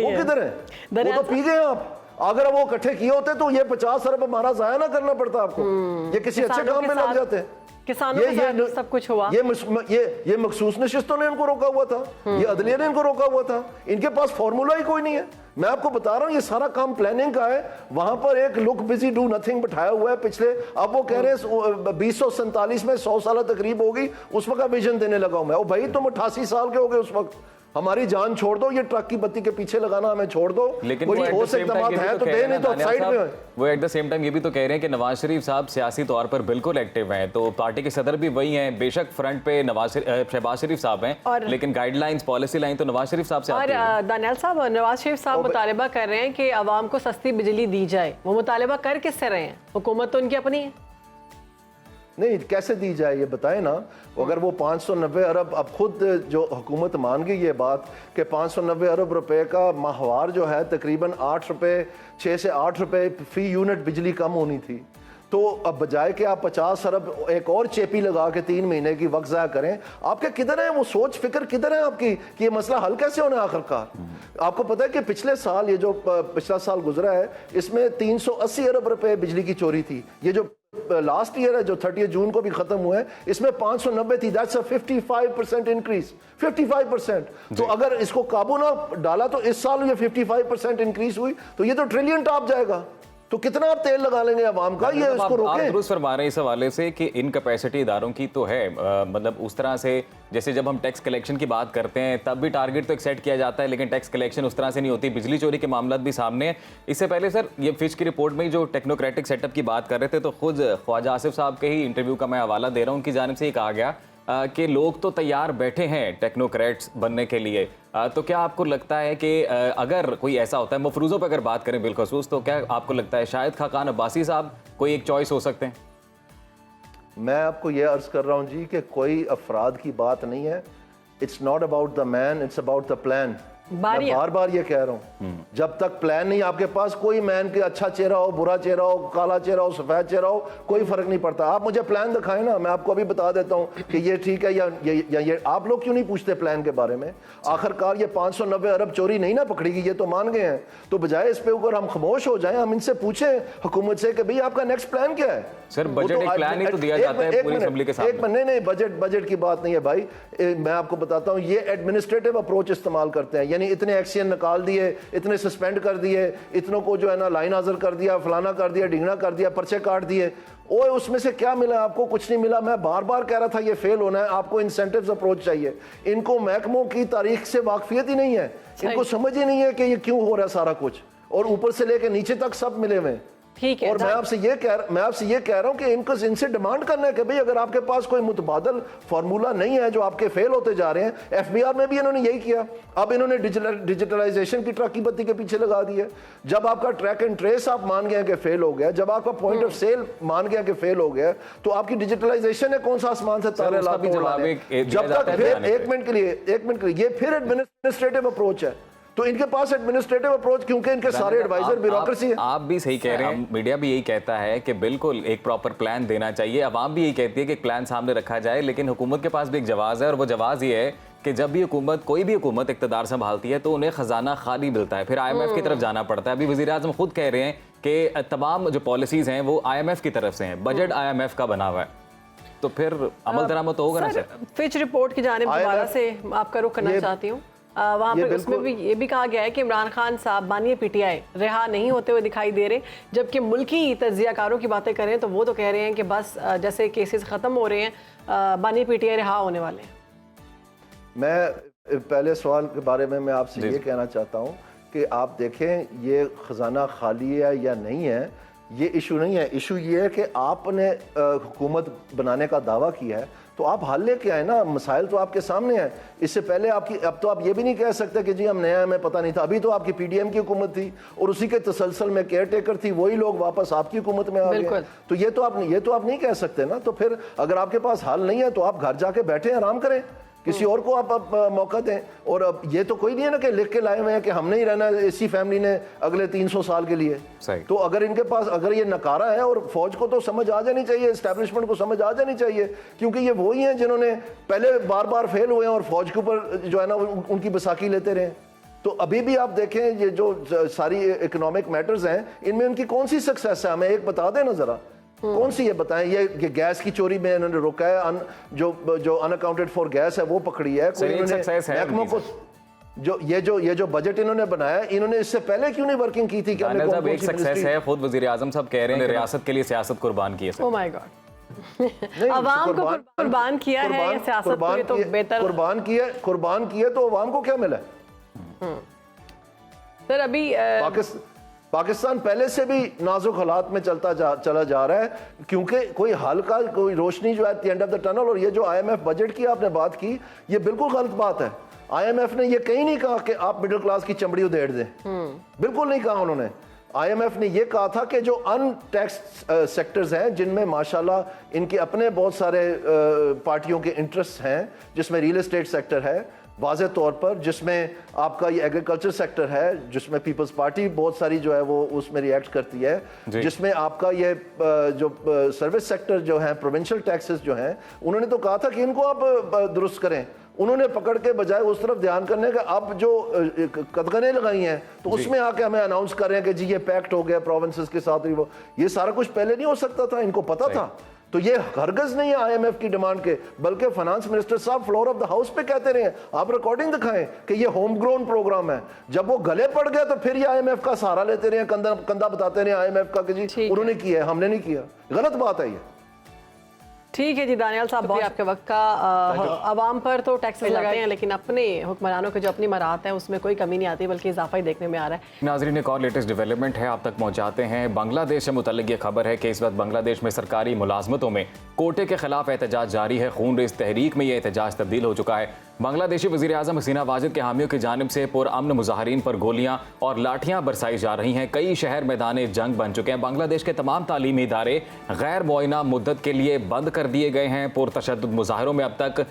वो किधर है? वो तो पी गए आप। अगर वो इकट्ठे किए होते तो ये 50 अरब हमारा जाया ना करना पड़ता आपको, ये किसी अच्छे काम में लग जाते। किसानों के साथ सब कुछ हुआ। ये मखसूस नशिस्तों ने इनको रोका हुआ था, ये अदलिया ने इनको रोका हुआ था। इनके पास फॉर्मूला ही कोई नहीं है। मैं आपको बता रहा हूं ये सारा काम प्लानिंग का है। वहां पर एक लुक बिजी डू नथिंग बिठाया हुआ है पिछले, अब वो कह रहे हैं 2047 में 100 साल तकरीब होगी, उस वक्त विजन देने लगा हूं मैं। ओ भाई, तुम 88 साल के हो गए उस वक्त, हमारी जान छोड़ दो, ये ट्रक की बत्ती के पीछे लगाना हमें छोड़ दो। लेकिन कोई ठोस इक़दाम है तो दे, नहीं तो साइड में। वो एट द सेम टाइम ये भी तो कह रहे हैं कि नवाज शरीफ साहब सियासी तौर पर बिल्कुल एक्टिव हैं, तो पार्टी के सदर भी वही हैं। बेशक फ्रंट पे शहबाज शरीफ साहब हैं, लेकिन गाइडलाइंस, पॉलिसी लाइन तो नवाज शरीफ साहब से आती है। और दानियाल साहब, नवाज शरीफ साहब मुतालबा कर रहे हैं कि आवाम को सस्ती बिजली दी जाए। वो मुतालबा कर किससे रहे हैं? हुकूमत तो उनकी अपनी है। नहीं, कैसे दी जाए ये बताएं ना। अगर वो 590 अरब, अब खुद जो हुकूमत मान गई ये बात कि 590 अरब रुपए का माहवार जो है तकरीबन 8 रुपए, 6 से 8 रुपए फी यूनिट बिजली कम होनी थी, तो अब बजाय कि आप 50 अरब एक और चेपी लगा के 3 महीने की वक्त ज़ाया करें, आपके किधर है वो सोच फिक्र, किधर है आपकी कि ये मसला हल कैसे होना है आखिरकार? आपको पता है कि पिछले साल, ये जो पिछला साल गुजरा है, इसमें 380 अरब रुपए बिजली की चोरी थी। ये जो लास्ट ईयर है जो 30 जून को भी खत्म हुआ है, इसमें 590 थी। That's a 55% increase, 55%। तो अगर इसको काबू ना डाला तो इस साल ये 55% इंक्रीज हुई तो ये तो ट्रिलियन टॉप जाएगा। तो कितना आप तेल लगा लेंगे आवाम का, ये इसको रोकें। आप दुरुस्त फरमा रहे हैं इस हवाले से कि इनकैपेसिटी इदारों की तो है, मतलब उस तरह से जैसे जब हम टैक्स कलेक्शन की बात करते हैं तब भी टारगेट तो एक सेट किया जाता है, लेकिन टैक्स कलेक्शन उस तरह से नहीं होती। बिजली चोरी के मामला भी सामने है। इससे पहले सर, ये फिच की रिपोर्ट में जो टेक्नोक्रेटिक सेटअप की बात कर रहे थे, तो खुद ख्वाजा आसिफ साहब के ही इंटरव्यू का मैं हवाला दे रहा हूँ। उनकी जानिब से ये कहा गया कि लोग तो तैयार बैठे हैं टेक्नोक्रेट्स बनने के लिए। तो क्या आपको लगता है कि अगर कोई ऐसा होता है, मफरूज़ों पर अगर बात करें बिलखसूस, तो क्या आपको लगता है शायद खाकान अब्बासी साहब कोई एक चॉइस हो सकते हैं? मैं आपको यह अर्ज कर रहा हूँ जी कि कोई अफराद की बात नहीं है। It's not about the man, it's about the plan. मैं बार बार ये कह रहा हूँ, जब तक प्लान नहीं आपके पास, कोई मैन के अच्छा चेहरा हो, बुरा चेहरा हो, काला चेहरा हो, सफेद चेहरा हो, कोई फर्क नहीं पड़ता। आप मुझे प्लान दिखाएं ना, मैं आपको अभी बता देता हूँ कि ये ठीक है या ये। आप लोग क्यों नहीं पूछते प्लान के बारे में? आखिरकार ये 590 अरब चोरी नहीं ना पकड़ेगी, ये तो मान गए हैं। तो बजाय इस पे ऊपर हम खामोश हो जाएं, हम इनसे पूछें हुकूमत से कि भाई आपका नेक्स्ट प्लान क्या है? सर बजट एक प्लान ही तो दिया जाता है पूरी असेंबली के सामने। नहीं, बजट की बात नहीं है भाई। मैं आपको बताता हूँ, ये एडमिनिस्ट्रेटिव अप्रोच इस्तेमाल करते हैं। यानी इतने एक्शन निकाल दिए, इतने सस्पेंड कर दिए, इतनों को जो है ना लाइन हाजिर कर दिया, फलाना कर दिया, ढिंगना कर दिया, पर्चे काट दिए। ओए उसमें से क्या मिला आपको? कुछ नहीं मिला। मैं बार बार कह रहा था ये फेल होना है। आपको इंसेंटिव्स अप्रोच चाहिए। इनको महकमों की तारीख से वाकफियत ही नहीं है, इनको समझ ही नहीं है कि ये क्यों हो रहा है सारा कुछ, और ऊपर से लेकर नीचे तक सब मिले हुए। ठीक है। और मैं आपसे ये कह रहा हूं कि इनको इनसे डिमांड करना है कि भाई अगर आपके पास कोई मुतबादल फार्मूला नहीं है, जो आपके फेल होते जा रहे हैं। एफबीआर में भी इन्होंने यही किया। अब इन्होंने डिजिटलाइजेशन की ट्रक की बत्ती के पीछे लगा दी है। जब आपका ट्रैक एंड ट्रेस आप मान गए कि फेल हो गया, जब आपका पॉइंट ऑफ सेल मान गया कि फेल हो गया, तो आपकी डिजिटलाइजेशन है कौन सा आसमान से तारे लाते हैं? जब तक फिर एक मिनट के लिए ये फिर एडमिनिस्ट्रेटिव अप्रोच है। तो इनके पास एडमिनिस्ट्रेटिव अप्रोच, क्योंकि इनके सारे एडवाइजर ब्यूरोक्रेसी है। आप भी सही कह रहे हैं, मीडिया भी यही कहता है कि बिल्कुल एक प्रॉपर प्लान देना चाहिए। अवाम भी यही कहती है कि प्लान सामने रखा जाए, लेकिन हुकूमत के पास भी एक जवाब है, और वो जवाब ये है कि जब भी हुकूमत, कोई भी हुकूमत इक़्तिदार संभालती है तो उन्हें खजाना खाली मिलता है, फिर IMF की तरफ जाना पड़ता है। अभी वज़ीर आज़म खुद कह रहे हैं कि तमाम जो पॉलिसीज़ हैं वो IMF की तरफ से हैं, बजट IMF का बना हुआ है, तो फिर अमल दरामद तो होगा ना सर? फिच रिपोर्ट की जानिब दोबारा से आपका रुख करना चाहती हूँ। वहाँ पर उसमें भी ये भी कहा गया है कि इमरान खान साहब बानी PTI रिहा नहीं होते हुए दिखाई दे रहे, जबकि मुल्की तज्जियाकारों की बातें करें तो वो तो कह रहे हैं कि बस जैसे केसेस ख़त्म हो रहे हैं, बानी PTI रिहा होने वाले हैं। मैं पहले सवाल के बारे में मैं आपसे ये कहना चाहता हूँ कि आप देखें ये खजाना खाली है या नहीं है, ये इशू नहीं है। इशू ये है कि आपने हुकूमत बनाने का दावा किया है, तो आप हल लेके आए ना, मसाइल तो आपके सामने हैं। इससे पहले आपकी, अब तो आप ये भी नहीं कह सकते कि जी हम नया, हमें पता नहीं था। अभी तो आपकी पीडीएम की हुकूमत थी और उसी के तसलसल में केयर टेकर थी, वही लोग वापस आपकी हुकूमत में आ गए। तो ये तो आप नहीं कह सकते ना। तो फिर अगर आपके पास हल नहीं है तो आप घर जाके बैठे आराम करें, किसी और को आप मौका दें। और अब ये तो कोई नहीं है ना कि लिख के लाए हुए हैं कि हमने ही रहना है इसी फैमिली ने अगले 300 साल के लिए। तो अगर इनके पास, अगर ये नकारा है, और फौज को तो समझ आ जानी चाहिए, एस्टैब्लिशमेंट को समझ आ जानी चाहिए, क्योंकि ये वही हैं जिन्होंने पहले बार बार फेल हुए हैं और फौज के ऊपर जो है ना उनकी बैसाखी लेते रहे। तो अभी भी आप देखें ये जो सारी इकोनॉमिक मैटर्स हैं, इनमें उनकी कौन सी सक्सेस है, हमें एक बता दें ना जरा, कौन सी ये बताएं। ये गैस की चोरी में इन्होंने रोका है, जो अनअकाउंटेड फॉर गैस है वो पकड़ी है। कोई महकमों को ये जो बजट इन्होंने बनाया, इन्होंने इससे पहले क्यों नहीं वर्किंग की थी? एक सक्सेस है, खुद वजीर आजम साहब कह रहे हैं रियासत के लिए सियासत कुर्बान की है। ओह माय गॉड, अवाम को कुर्बान किया है या सियासत को? ये तो बेहतर कुर्बान किया तो अवाम को क्या मिला? सर अभी पाकिस्तान पहले से भी नाजुक हालात में चला जा रहा है, क्योंकि कोई हल का, कोई रोशनी जो है at the end of the tunnel. और ये जो आईएमएफ बजट की आपने बात की, ये बिल्कुल गलत बात है। आईएमएफ ने ये कहीं नहीं कहा कि आप मिडिल क्लास की चमड़ी उधेड़ दें, बिल्कुल नहीं कहा उन्होंने। आईएमएफ ने ये कहा था कि जो अनटैक्स्ड सेक्टर्स हैं, जिनमें माशाल्लाह इनके अपने बहुत सारे पार्टियों के इंटरेस्ट हैं, जिसमें रियल एस्टेट सेक्टर है वाज़े तौर पर, जिसमें आपका ये एग्रीकल्चर सेक्टर है, जिसमें पीपल्स पार्टी बहुत सारी जो है वो उसमें रिएक्ट करती है, जिसमें आपका ये जो सर्विस सेक्टर जो है, प्रोविंशियल टैक्सेस जो हैं, उन्होंने तो कहा था कि इनको आप दुरुस्त करें। उन्होंने पकड़ के बजाय उस तरफ ध्यान करने का अब जो कदगने लगाई हैं, तो उसमें आके हमें अनाउंस कर रहे हैं कि जी ये पैक्ट हो गया प्रोविंसेस के साथ। वो ये सारा कुछ पहले नहीं हो सकता था, इनको पता था। तो ये हरगज नहीं है आईएमएफ की डिमांड के, बल्कि फाइनेंस मिनिस्टर साहब फ्लोर ऑफ द हाउस पे कहते रहे, आप रिकॉर्डिंग दिखाएं कि ये होम ग्रोन प्रोग्राम है। जब वो गले पड़ गया तो फिर ये आईएमएफ का सहारा लेते रहे, कंधा बताते रहे आईएमएफ का कि जी उन्होंने किया है, हमने नहीं किया। गलत बात है ये। ठीक है जी दानियाल साहब, बहुत आपके वक्त का। आवाम पर तो टैक्सेस लगाते हैं, लेकिन अपने हुक्मरानों के जो अपनी मराहत है उसमें कोई कमी नहीं आती, बल्कि इजाफा ही देखने में आ रहा है। नाज़रीन, एक और लेटेस्ट डेवलपमेंट है आप तक पहुंचाते हैं। बांग्लादेश से मुतल्लिक ये खबर है कि इस वक्त बांग्लादेश में सरकारी मुलाजमतों में कोटे के खिलाफ एहतजाज जारी है। खून रेज़ तहरीक में यह एहतजाज तब्दील हो चुका है। बांग्लादेशी वज़ीर आज़म हसीना वाजिद के हामियों की जानिब से पुरअमन मुजाहरीन पर गोलियां और लाठियां बरसाई जा रही हैं। कई शहर मैदान जंग बन चुके हैं। बांग्लादेश के तमाम तालीमी इदारे गैर मुआयना मुद्दत के लिए बंद कर दिए गए हैं। पुरतशद्दुद मुजाहरों में अब तक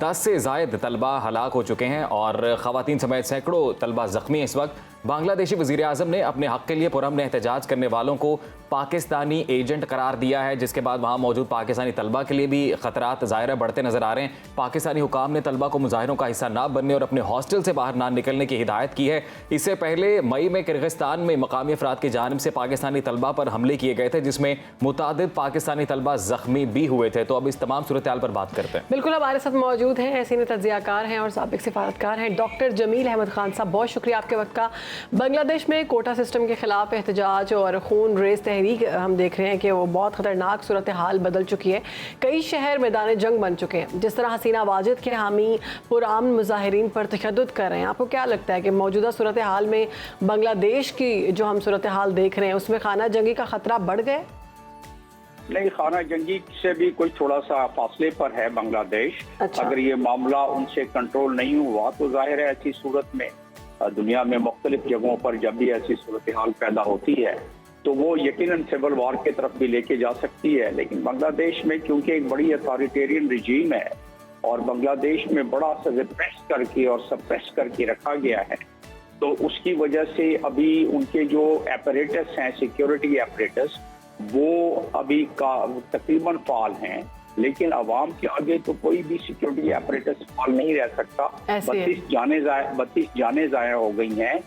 10 से ज़ायद तलबा हलाक हो चुके हैं और ख़वातीन समेत सैकड़ों तलबा ज़ख्मी हैं। इस वक्त बांग्लादेशी वज़ीर आज़म ने अपने हक़ के लिए पुरअमन एहतजाज करने वालों को पाकिस्तानी एजेंट करार दिया है, जिसके बाद वहाँ मौजूद पाकिस्तानी तलबा के लिए भी ख़तरात ज़ाहिर बढ़ते नज़र आ रहे हैं। पाकिस्तानी हुकाम ने तलबा को मुजाहिरों का हिस्सा ना बनने और अपने हॉस्टल से बाहर ना निकलने की हिदायत की है। इससे पहले मई में किर्गिस्तान में मकामी अफराद की जानिब से पाकिस्तानी तलबा पर हमले किए गए थे, जिसमें मुतादिद पाकिस्तानी तलबा ज़ख्मी भी हुए थे। तो अब इस तमाम सूरत हाल पर बात करते हैं। बिल्कुल, हमारे साथ मौजूद हैं सीनियर तज्ज़ियाकार हैं और साबिक़ सिफारतकार हैं डॉक्टर जमील अहमद खान साहब। बहुत शुक्रिया आपके वक्त का। बांग्लादेश में कोटा सिस्टम के खिलाफ एहतजाज और खून रेज़ तहरीक हम देख रहे हैं कि वो बहुत ख़तरनाक सूरत हाल बदल चुकी है। कई शहर मैदान जंग बन चुके हैं। जिस तरह हसीना वाजिद के हामी पुरअमन मुजाहिरीन पर तशद्दुद कर रहे हैं, आपको क्या लगता है कि मौजूदा सूरत हाल में बांग्लादेश की जो हम सूरत हाल देख रहे हैं उसमें खाना जंगी का ख़तरा बढ़ गया? नहीं, खाना जंगी से भी कोई थोड़ा सा फासले पर है बांग्लादेश। अच्छा। अगर ये मामला उनसे कंट्रोल नहीं हुआ तो जाहिर है ऐसी सूरत में दुनिया में मुख्तलिफ जगहों पर जब भी ऐसी सूरत हाल पैदा होती है तो वो यकीनन सिविल वॉर की तरफ भी लेके जा सकती है। लेकिन बांग्लादेश में क्योंकि एक बड़ी अथॉरिटेरियन रिजीम है और बांग्लादेश में बड़ा सा रिप्रेस करके और सप्रेस करके रखा गया है, तो उसकी वजह से अभी उनके जो एपरेटस हैं, सिक्योरिटी एपरेटस, वो अभी का तकरीबन फाल हैं, लेकिन आवाम के आगे तो कोई भी सिक्योरिटी एपरेटस फाल नहीं रह सकता। 32 जाने ज़ाया हो गई हैं।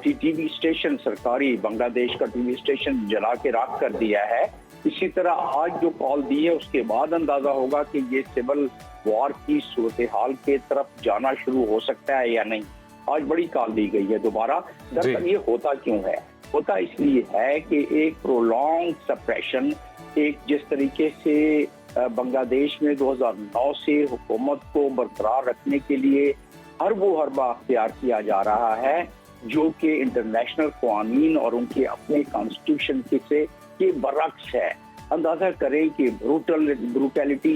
टीवी स्टेशन, सरकारी बांग्लादेश का टीवी स्टेशन जला के राख कर दिया है। इसी तरह आज जो कॉल दी है उसके बाद अंदाजा होगा कि ये सिविल वॉर की सूरत हाल के तरफ जाना शुरू हो सकता है या नहीं। आज बड़ी कॉल दी गई है दोबारा। दरअसल ये होता क्यों है? होता इसलिए है कि एक प्रोलॉन्ग सप्रेशन, एक जिस तरीके से बांग्लादेश में 2009 से हुकूमत को बरकरार रखने के लिए हरबा अख्तियार किया जा रहा है, जो कि इंटरनेशनल कानून और उनके अपने कॉन्स्टिट्यूशन के बरक्स है। अंदाजा करें कि ब्रूटैलिटी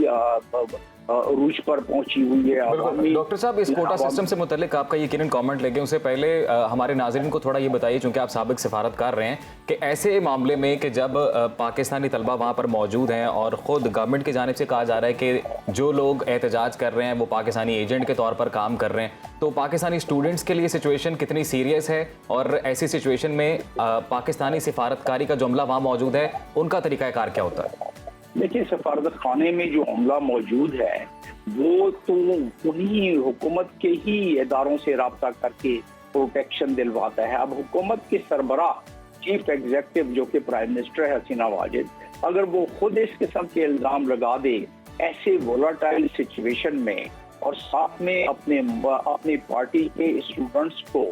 रूज पर पहुंची हुई है। डॉक्टर साहब, इस कोटा सिस्टम से मुतल्लिक आपका यकीनन कमेंट लेंगे, उससे पहले हमारे नाज़रीन को थोड़ा ये बताइए, चूंकि आप साबिक सिफारतकार रहे हैं, कि ऐसे मामले में कि जब पाकिस्तानी तलबा वहाँ पर मौजूद हैं और ख़ुद गवर्नमेंट की जानिब से कहा जा रहा है कि जो लोग एहतजाज कर रहे हैं वो पाकिस्तानी एजेंट के तौर पर काम कर रहे हैं, तो पाकिस्तानी स्टूडेंट्स के लिए सिचुएशन कितनी सीरियस है और ऐसी सिचुएशन में पाकिस्तानी सिफारतकारी का जो अमला वहाँ मौजूद है उनका तरीक़ाकार क्या होता है? देखिए, सफारत खाने में जो अमला मौजूद है वो तो उन्हीं हुकूमत के ही इदारों से रब्ता करके प्रोटेक्शन दिलवाता है। अब हुकूमत के सरबरा चीफ एग्जीक्यूटिव जो कि प्राइम मिनिस्टर है हसीना वाजिद, अगर वो खुद इस किस्म के इल्जाम लगा दे ऐसे वोलाटाइल सिचुएशन में और साथ में अपनी पार्टी के स्टूडेंट्स को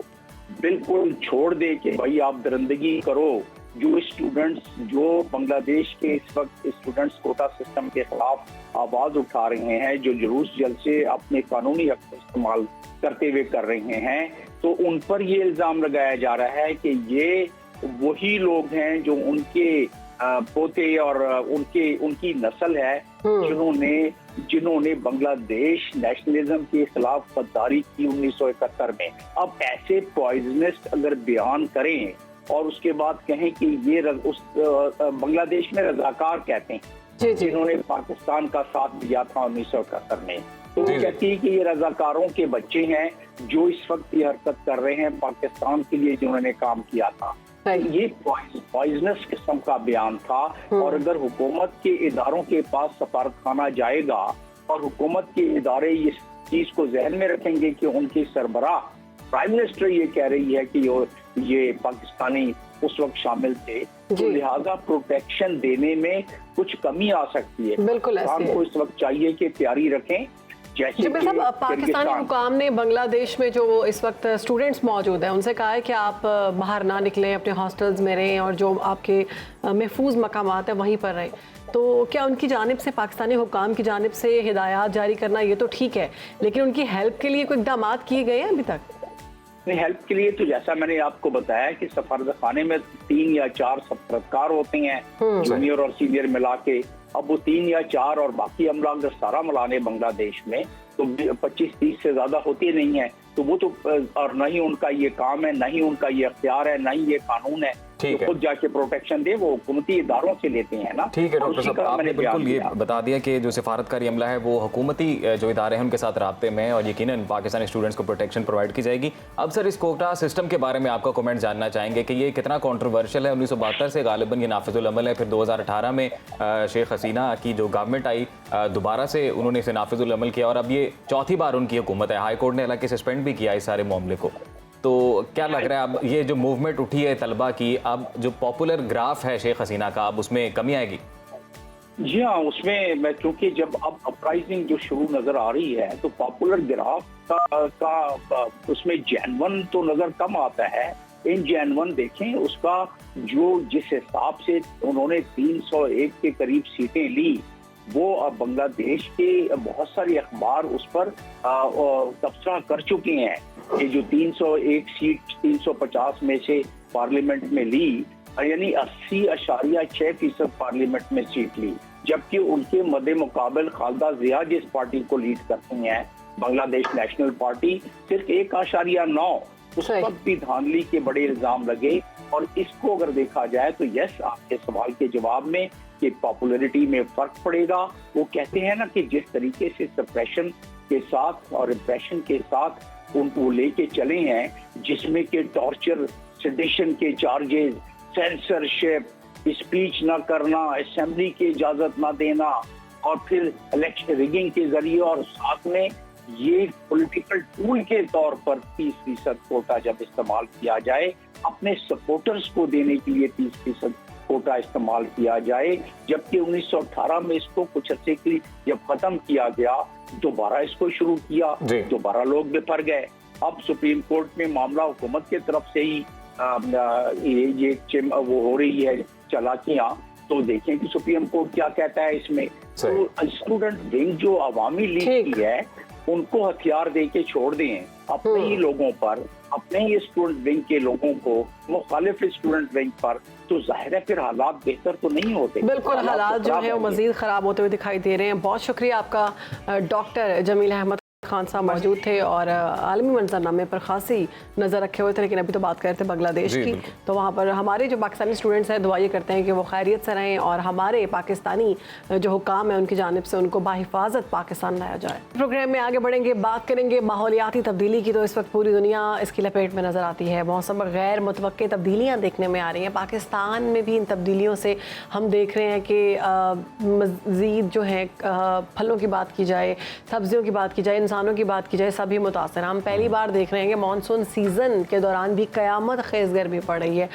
बिल्कुल छोड़ दे कि भाई आप दरिंदगी करो, जो स्टूडेंट्स जो बांग्लादेश के इस वक्त स्टूडेंट्स कोटा सिस्टम के खिलाफ आवाज उठा रहे हैं, जो जुलूस जलसे अपने कानूनी हक का इस्तेमाल करते हुए कर रहे हैं, तो उन पर ये इल्जाम लगाया जा रहा है कि ये वही लोग हैं जो उनके पोते और उनकी नस्ल है जिन्होंने बांग्लादेश नेशनलिज्म के खिलाफ गद्दारी की 1971 में। अब ऐसे पॉइजनस अगर बयान करें और उसके बाद कहें कि ये बांग्लादेश में रजाकार कहते हैं जिन्होंने पाकिस्तान का साथ दिया था 1971 में, तो वो कहती है कि ये रजाकारों के बच्चे हैं जो इस वक्त ये हरकत कर रहे हैं पाकिस्तान के लिए जिन्होंने काम किया था। ये पॉइजनस किस्म का बयान था। और अगर हुकूमत के इदारों के पास सफारतखाना जाएगा और हुकूमत के इदारे इस चीज को जहन में रखेंगे कि उनकी सरबराह प्राइम मिनिस्टर ये कह रही है कि ये पाकिस्तानी उस वक्त शामिल थे, तो लिहाजा प्रोटेक्शन देने में कुछ कमी आ सकती है। बिल्कुल को इस वक्त चाहिए कि तैयारी रखें। जैसे पाकिस्तानी हुकाम ने बांग्लादेश में जो इस वक्त स्टूडेंट्स मौजूद हैं उनसे कहा है कि आप बाहर ना निकलें, अपने हॉस्टल्स में रहें और जो आपके महफूज मकामात है वहीं पर रहें। तो क्या उनकी जानिब से, पाकिस्तानी हुकाम की जानिब से हिदायत जारी करना ये तो ठीक है, लेकिन उनकी हेल्प के लिए कोई इक़दाम किए गए हैं अभी तक? हेल्प के लिए तो जैसा मैंने आपको बताया कि सफारत खाने में 3 या 4 सफारतकार होते हैं, जूनियर और सीनियर मिला के। अब वो 3 या 4 और बाकी अमला अगर सारा मिलाने बांग्लादेश में तो 25-30 से ज्यादा होते नहीं है। तो वो तो और न ही उनका ये काम है, न ही उनका ये अख्तियार है, न ही ये कानून है तो खुद जाके प्रोटेक्शन दे, वो हुकूमती इदारों से लेते हैं ना। ठीक है डॉक्टर साहब, आपने बिल्कुल ये बता दिया कि जो सिफारतकारी अमला है वो हुकूमती जो इदारे हैं उनके साथ राब्ते में और यकीनन पाकिस्तानी स्टूडेंट्स को प्रोटेक्शन प्रोवाइड की जाएगी। अब सर, इस कोटा सिस्टम के बारे में आपका कमेंट जानना चाहेंगे कि ये कितना कॉन्ट्रोवर्शियल है। 1972 से गालिबन ये नाफिजुल अमल है, फिर 2018 में शेख हसीना की जो गवर्नमेंट आई दोबारा से उन्होंने इसे नाफिजुल अमल किया और अब ये चौथी बार उनकी हुकूमत है। हाई कोर्ट ने हालांकि सस्पेंड भी किया इस सारे मामले को। तो क्या लग रहा है अब ये जो मूवमेंट उठी है तलबा की, अब जो पॉपुलर ग्राफ है शेख हसीना का, अब उसमें कमी आएगी? जी हाँ, उसमें मैं क्योंकि जब अब अपराइजिंग जो शुरू नजर आ रही है तो पॉपुलर ग्राफ का उसमें जेन्युइन तो नजर कम आता है। इन जेन्युइन देखें उसका जो जिस हिसाब से उन्होंने 301 के करीब सीटें ली, वो अब बांग्लादेश के बहुत सारे अखबार उस पर तबसरा कर चुके हैं। ये जो 301 सीट 350 में से पार्लियामेंट में ली, यानी 80.6% पार्लियामेंट में सीट ली, जबकि उनके मद्दे मुकाबल खालदा जिया जिस पार्टी को लीड करती हैं, बांग्लादेश नेशनल पार्टी, सिर्फ 1.9, उस पर भी धांधली के बड़े इल्जाम लगे। और इसको अगर देखा जाए तो यस, आपके सवाल के जवाब में कि पॉपुलैरिटी में फर्क पड़ेगा। वो कहते हैं ना कि जिस तरीके से सप्रेशन के साथ और रिप्रेशन के साथ उनको लेके चले हैं, जिसमें के टॉर्चर, सेडिशन के चार्जेस, सेंसरशिप, स्पीच ना करना, असेंबली की इजाजत ना देना और फिर इलेक्शन रिगिंग के जरिए और साथ में ये पॉलिटिकल टूल के तौर पर 30% कोटा जब इस्तेमाल किया जाए, अपने सपोर्टर्स को देने के लिए 30% कोटा इस्तेमाल किया जाए, जबकि 1918 में इसको कुछ अर्से के लिए जब खत्म किया गया दोबारा इसको शुरू किया, दोबारा लोग बिफर गए। अब सुप्रीम कोर्ट में मामला हुकूमत की तरफ से ही ये वो हो रही है चालाकियां, तो देखें कि सुप्रीम कोर्ट क्या कहता है इसमें। तो स्टूडेंट विंग जो अवामी लीग की है उनको हथियार दे के छोड़ दें अपने ही लोगों पर, अपने ही स्टूडेंट विंग के लोगों को मुखालिफ स्टूडेंट विंग पर, तो जाहिर है फिर हालात बेहतर तो नहीं होते। बिल्कुल, हालात जो है वो मजीद ख़राब होते हुए दिखाई दे रहे हैं। बहुत शुक्रिया आपका डॉक्टर जमील अहमद खान साहब मौजूद थे और आलमी मंजरनामे पर खासी नज़र रखे हुए थे, लेकिन अभी तो बात कर रहे थे बांग्लादेश की। तो वहाँ पर हमारे जो पाकिस्तानी स्टूडेंट्स हैं दुआ ये करते हैं कि वो खैरियत से रहें और हमारे पाकिस्तानी जो हुकाम है उनकी जानिब से उनको बाहिफाजत पाकिस्तान लाया जाए। प्रोग्राम में आगे बढ़ेंगे, बात करेंगे माहौलियाती तब्दीली की। तो इस वक्त पूरी दुनिया इसकी लपेट में नज़र आती है। मौसम पर गैर मुतवक्के तब्दीलियाँ देखने में आ रही हैं। पाकिस्तान में भी इन तब्दीलियों से हम देख रहे हैं कि मज़ीद जो है फलों की बात की जाए, सब्जियों की बात की जाए, इंसानों की बात की जाए, सभी मुतासर। हम पहली बार देख रहे हैं कि मानसून सीज़न के दौरान भी क़यामत खेज़ गर्मी पड़ रही है।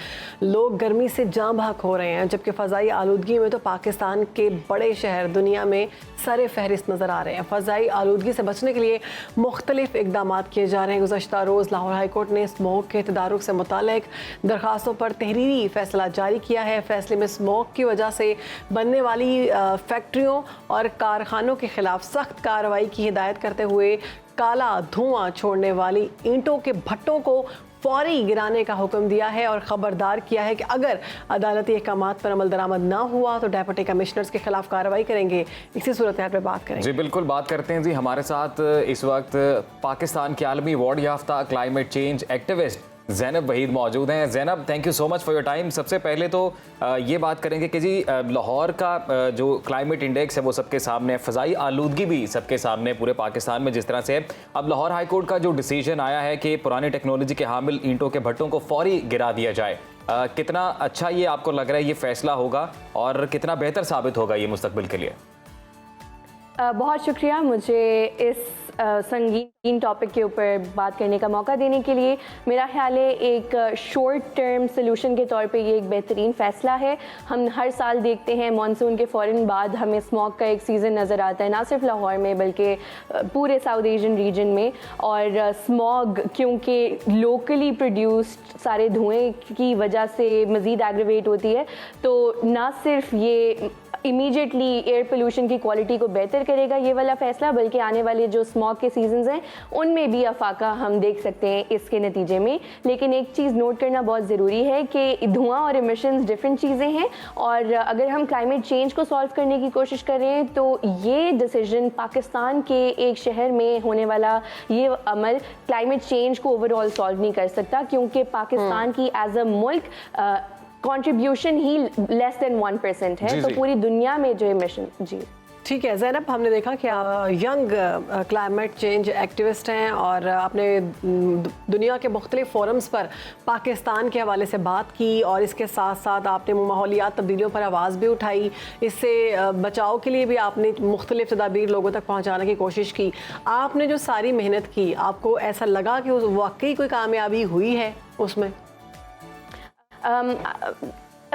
लोग गर्मी से जाँ भाग हो रहे हैं, जबकि फ़ज़ाई आलूदगी में तो पाकिस्तान के बड़े शहर दुनिया में सरे फहरिस्त नज़र आ रहे हैं। फ़ज़ाई आलूदगी से बचने के लिए मुख्तलिफ इक़दाम किए जा रहे हैं। गुज़श्ता रोज़ लाहौर हाई कोर्ट ने स्मोक के तदारुक से मुतालिक दरख्वास्तों पर तहरीरी फ़ैसला जारी किया है। फ़ैसले में स्मोक की वजह से बनने वाली फैक्ट्रियों और कारखानों के खिलाफ सख्त कार्रवाई की हिदायत करते हुए काला धुआं छोड़ने वाली ईंटों के भट्टों को फौरी गिराने का हुक्म दिया है और ख़बरदार किया है कि अगर अदालती अहकामात पर अमल दरामद ना हुआ तो डेप्यूटी कमिश्नर्स के खिलाफ कार्रवाई करेंगे। इसी सूरत हाल पर बात करेंगे। जी बिल्कुल, बात करते हैं जी। हमारे साथ इस वक्त पाकिस्तान के आलमी अवार्ड याफ्ता climate change activist Zainab Waheed मौजूद हैं। Zainab, thank you so much for your time. सबसे पहले तो ये बात करेंगे कि जी लाहौर का जो क्लाइमेट इंडेक्स है वो सबके सामने है, फ़ज़ाई आलूदगी भी सबके सामने पूरे पाकिस्तान में जिस तरह से है। अब लाहौर हाई कोर्ट का जो डिसीजन आया है कि पुरानी टेक्नोलॉजी के हामिल ईंटों के भट्टों को फौरी गिरा दिया जाए, कितना अच्छा ये आपको लग रहा है ये फ़ैसला होगा और कितना बेहतर साबित होगा ये मुस्तकबिल के लिए? बहुत शुक्रिया मुझे इस संगीन टॉपिक के ऊपर बात करने का मौका देने के लिए। मेरा ख्याल है एक शॉर्ट टर्म सोल्यूशन के तौर पे ये एक बेहतरीन फ़ैसला है। हम हर साल देखते हैं मानसून के फ़ौरन बाद हमें स्मॉग का एक सीज़न नज़र आता है, ना सिर्फ लाहौर में बल्कि पूरे साउथ एशियन रीजन में। और स्मॉग क्योंकि लोकली प्रोड्यूस्ड सारे धुएँ की वजह से मज़ीद एग्रेवेट होती है, तो ना सिर्फ ये इमीडिएटली एयर पोल्यूशन की क्वालिटी को बेहतर करेगा ये वाला फ़ैसला, बल्कि आने वाले जो स्मॉग के सीजन्स हैं उनमें भी अफाका हम देख सकते हैं इसके नतीजे में। लेकिन एक चीज़ नोट करना बहुत ज़रूरी है कि धुआं और इमिशंस डिफरेंट चीज़ें हैं, और अगर हम क्लाइमेट चेंज को सॉल्व करने की कोशिश करें तो ये डिसीजन पाकिस्तान के एक शहर में होने वाला ये अमल क्लाइमेट चेंज को ओवरऑल सॉल्व नहीं कर सकता, क्योंकि पाकिस्तान की एज अ मुल्क कंट्रीब्यूशन ही लेस देन 1% है। तो पूरी दुनिया में जो मिशन जी ठीक है। ज़ैनब, हमने देखा कि यंग क्लाइमेट चेंज एक्टिविस्ट हैं और आपने दुनिया के मुख्तलिफ फोरम्स पर पाकिस्तान के हवाले से बात की और इसके साथ साथ आपने माहौलियात तब्दीलियों पर आवाज़ भी उठाई। इससे बचाव के लिए भी आपने मुख्तलिफ तदाबीर लोगों तक पहुँचाने की कोशिश की। आपने जो सारी मेहनत की, आपको ऐसा लगा कि वाकई कोई कामयाबी हुई है उसमें?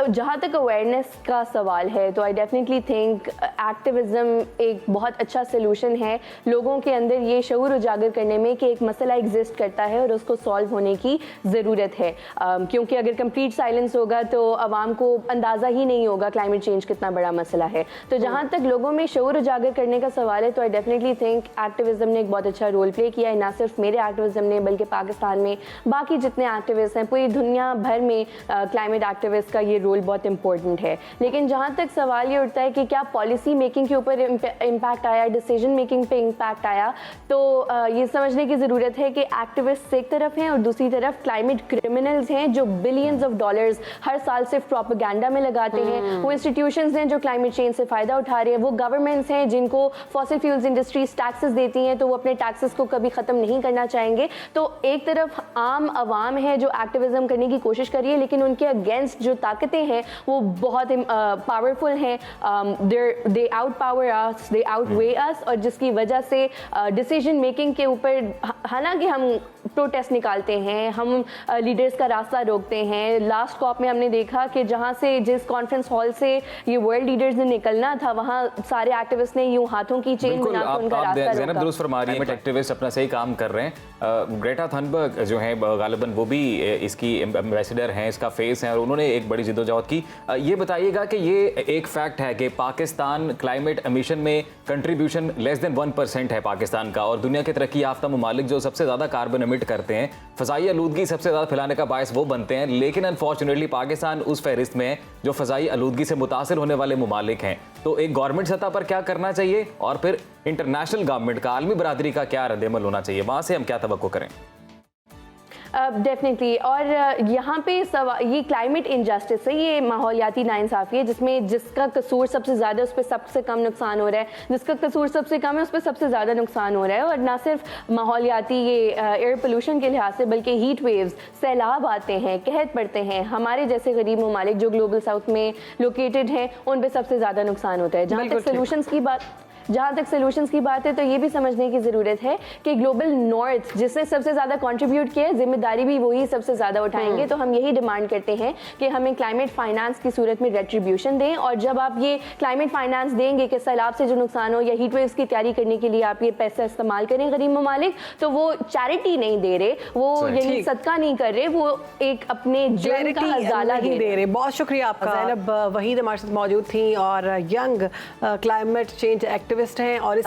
जहाँ तक अवेयरनेस का सवाल है तो आई डेफिनेटली थिंक एक्टिविज़म एक बहुत अच्छा सलूशन है लोगों के अंदर ये शऊर उजागर करने में कि एक मसला एग्जिस्ट करता है और उसको सॉल्व होने की ज़रूरत है। क्योंकि अगर कंप्लीट साइलेंस होगा तो आवाम को अंदाज़ा ही नहीं होगा क्लाइमेट चेंज कितना बड़ा मसला है। तो जहाँ तक लोगों में शऊर उजागर करने का सवाल है तो आई डेफिनेटली थिंक एक्टिविज़म ने एक बहुत अच्छा रोल प्ले किया है, ना सिर्फ मेरे एक्टिविज़म ने बल्कि पाकिस्तान में बाकी जितने एक्टिविस्ट हैं पूरी दुनिया भर में क्लाइमेट एक्टिविस्ट का ये रोल बहुत इंपॉर्टेंट है। लेकिन जहाँ तक सवाल ये उठता है कि क्या पॉलिसी मेकिंग के ऊपर इम्पैक्ट आया, डिसीजन मेकिंग पे इम्पैक्ट आया, तो ये समझने की ज़रूरत है कि एक्टिविस्ट एक तरफ हैं और दूसरी तरफ क्लाइमेट क्रिमिनल्स हैं जो बिलियंस ऑफ डॉलर्स हर साल सिर्फ प्रोपेगेंडा में लगाते हैं। वो इंस्टीट्यूशंस हैं जो क्लाइमेट चेंज से फ़ायदा उठा रहे हैं, वो गवर्नमेंट्स हैं जिनको फॉसिल फ्यूल्स इंडस्ट्रीज टैक्सेस देती हैं तो वो अपने टैक्सेस को कभी ख़त्म नहीं करना चाहेंगे। तो एक तरफ आम आवाम है जो एक्टिविज़म करने की कोशिश कर रही है, लेकिन उनके अगेंस्ट जो ताकतें हैं वो बहुत पावरफुल हैं, दे आउट पावर अस, दे आउटवे अस, और जिसकी वजह से डिसीजन मेकिंग के ऊपर हालांकि हम प्रोटेस्ट निकालते हैं, हम लीडर्स का रास्ता रोकते हैं। लास्ट कॉप में हमने देखा कि जहाँ से जिस कॉन्फ्रेंस हॉल से ये वर्ल्ड लीडर्स ने निकलना था वहाँ सारे एक्टिविस्ट ने यूं हाथों की चेन बनाकर उनका रास्ता ज़ैनब दुरुस्त फरमा रही है, एक्टिविस्ट अपना सही काम कर रहे हैं। ग्रेटा थनबर्ग जो है गालिबन वो भी इसकी एम्बेसडर हैं, इसका फेस हैं, और उन्होंने एक बड़ी जिद जद्दोजहद की। ये बताइएगा कि ये एक फैक्ट है कि पाकिस्तान क्लाइमेट एमिशन में कंट्रीब्यूशन लेस देन 1% है पाकिस्तान का, और दुनिया के तरक्की याफ्ता ममालिक जो सबसे ज़्यादा कार्बन एमिट करते हैं, फ़ज़ाई आलूदगी सबसे ज़्यादा फैलाने का बायस वो बनते हैं, लेकिन अनफॉर्चुनेटली पाकिस्तान उस फहरिस्त में है जो फ़ज़ाई आलूदगी से मुतासिर होने वाले ममालिक हैं। तो एक गवर्नमेंट सतह पर क्या करना चाहिए और फिर इंटरनेशनल गवर्नमेंट का, आलमी बरादरी का क्या रद्द-ए-अमल होना चाहिए, वहाँ से हम क्या तवक्को करें? डेफिनेटली और यहाँ पे ये क्लाइमेट इनजस्टिस है, ये माहौलियाती नाइंसाफ़ी है, जिसमें जिसका कसूर सबसे ज़्यादा उस पर सबसे कम नुकसान हो रहा है, जिसका कसूर सबसे कम है उस पर सबसे ज़्यादा नुकसान हो रहा है। और ना सिर्फ माहौलियाती ये एयर पोल्यूशन के लिहाज से, बल्कि हीट वेव्स, सैलाब आते हैं, कहत पड़ते हैं, हमारे जैसे गरीब ममालिक जो ग्लोबल साउथ में लोकेटेड हैं उन पर सबसे ज़्यादा नुकसान होता है। जहाँ तक सोल्यूशंस की बात है तो ये भी समझने की ज़रूरत है कि ग्लोबल नॉर्थ जिसने सबसे ज़्यादा कंट्रीब्यूट किया है, जिम्मेदारी भी वही सबसे ज़्यादा उठाएंगे। तो हम यही डिमांड करते हैं कि हमें क्लाइमेट फाइनेंस की सूरत में रेट्रीब्यूशन दें, और जब आप ये क्लाइमेट फाइनेंस देंगे कि सैलाब से जो नुकसान हो या हीट वेव्स की तैयारी करने के लिए आप ये पैसा इस्तेमाल करें गरीब ममालिक, तो वो चैरिटी नहीं दे रहे, वो यानी सदका नहीं कर रहे, वो एक अपने जुर्म का हज़ाला ही दे रहे। बहुत शुक्रिया आपका। ज़ैनब वहीद हमारे साथ मौजूद थी और यंग क्लाइमेट चेंज एक्टिविस्ट हैं, और इस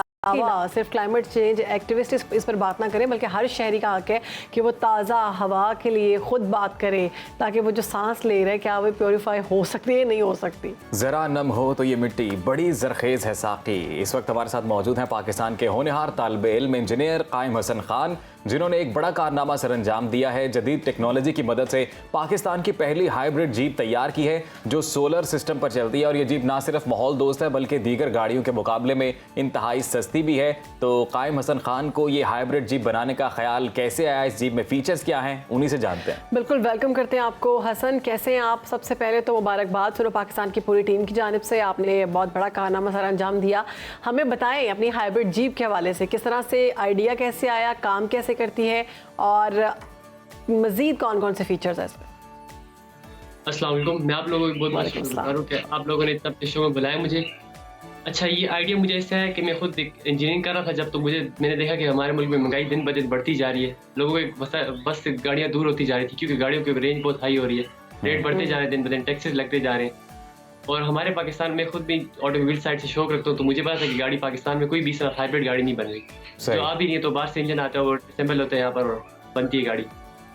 सिर्फ क्लाइमेट चेंज एक्टिविस्ट इस पर बात ना करें, बल्कि हर शहरी का हक है कि वो ताज़ा हवा के लिए खुद बात करे, ताकि वो जो सांस ले रहे हैं क्या वो प्योरीफाई हो सकती है, नहीं हो सकती। ज़रा नम हो तो ये मिट्टी बड़ी जरखेज़ है साकी। इस वक्त हमारे साथ मौजूद हैं पाकिस्तान के होनहार तालिबे इल्म इंजीनियर कायम हसन खान, जिन्होंने एक बड़ा कारनामा सर अंजाम दिया है। जदीद टेक्नोलॉजी की मदद से पाकिस्तान की पहली हाइब्रिड जीप तैयार की है जो सोलर सिस्टम पर चलती है, और ये जीप ना सिर्फ माहौल दोस्त है बल्कि दीगर गाड़ियों के मुकाबले में इंतहाई सस्ती भी है। तो कायम हसन खान को ये हाइब्रिड जीप बनाने का ख्याल कैसे आया, इस जीप में फीचर्स क्या हैं, उन्हीं से जानते हैं। बिल्कुल, वेलकम करते हैं आपको। हसन, कैसे हैं आप? सबसे पहले तो मुबारकबाद सुनो पाकिस्तान की पूरी टीम की जानिब से, आपने बहुत बड़ा कारनामा सर अंजाम दिया। हमें बताएं अपनी हाइब्रिड जीप के हवाले से, किस तरह से आइडिया कैसे आया, काम कैसे करती है, और मजीद कौन कौन से फीचर्स हैं इसमें? अस्सलाम वालेकुम। मैं आप लोगों को बहुत शुक्रिया हूँ कि आप लोगों ने इतना शो में बुलाया मुझे। अच्छा, ये आइडिया मुझे ऐसा है कि मैं खुद इंजीनियरिंग कर रहा था जब, तो मैंने देखा कि हमारे मुल्क में महंगाई दिन ब दिन बढ़ती जा रही है, लोगों के बस से गाड़ियाँ दूर होती जा रही थी क्योंकि गाड़ियों की रेंज बहुत हाई हो रही है, रेट बढ़ते जा रहे हैं, दिन ब दिन टैक्सेस लगते जा रहे हैं। और हमारे पाकिस्तान में खुद भी ऑटोमोबाइल साइड से शौक रखता हूँ, तो मुझे पता था कि गाड़ी पाकिस्तान में कोई भी हाइब्रिड गाड़ी नहीं बन रही, तो आ भी नहीं है, तो बाहर से इंजन आता है और असेंबल होता है यहाँ पर और बनती है गाड़ी।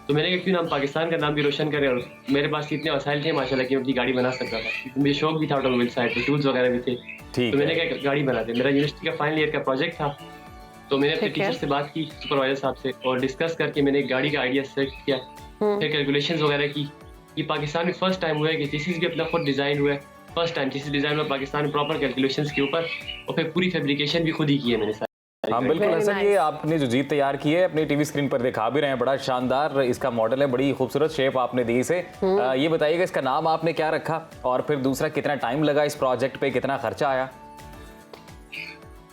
तो मैंने कहा क्यों ना हम पाकिस्तान का नाम भी रोशन करें, और मेरे पास इतने वसाइल थे माशाल्लाह कि मैं अपनी गाड़ी बना सकता था, मुझे शौक भी था ऑटोमोबाइल साइड पे, टूल्स वगैरह भी थे, तो मैंने कहा गाड़ी बनाते। मेरा यूनिवर्सिटी का फाइनल ईयर का प्रोजेक्ट था, तो मैंने अपने टीचर से बात की, सुपरवाइजर साहब से, और डिस्कस करके मैंने एक गाड़ी का आइडिया सेलेक्ट किया, फिर कैलकुलेशंस वगैरह की। ये पाकिस्तान में फर्स्ट टाइम हुआ है कि चेसिस भी अपना खुद डिज़ाइन हुआ है, फर्स्ट टाइम चेसिस डिज़ाइन हुआ पाकिस्तान में प्रॉपर कैलकुलेशंस के ऊपर, और फिर पूरी फैब्रिकेशन भी खुद ही की है मैंने। हाँ बिल्कुल हसन, ये आपने जो जीप तैयार की है अपनी टीवी स्क्रीन पर दिखा भी रहे हैं, बड़ा शानदार इसका मॉडल है, बड़ी खूबसूरत शेप आपने दी इसे। ये बताइएगा इसका नाम आपने क्या रखा, और फिर दूसरा कितना टाइम लगा इस प्रोजेक्ट पे, कितना खर्चा आया?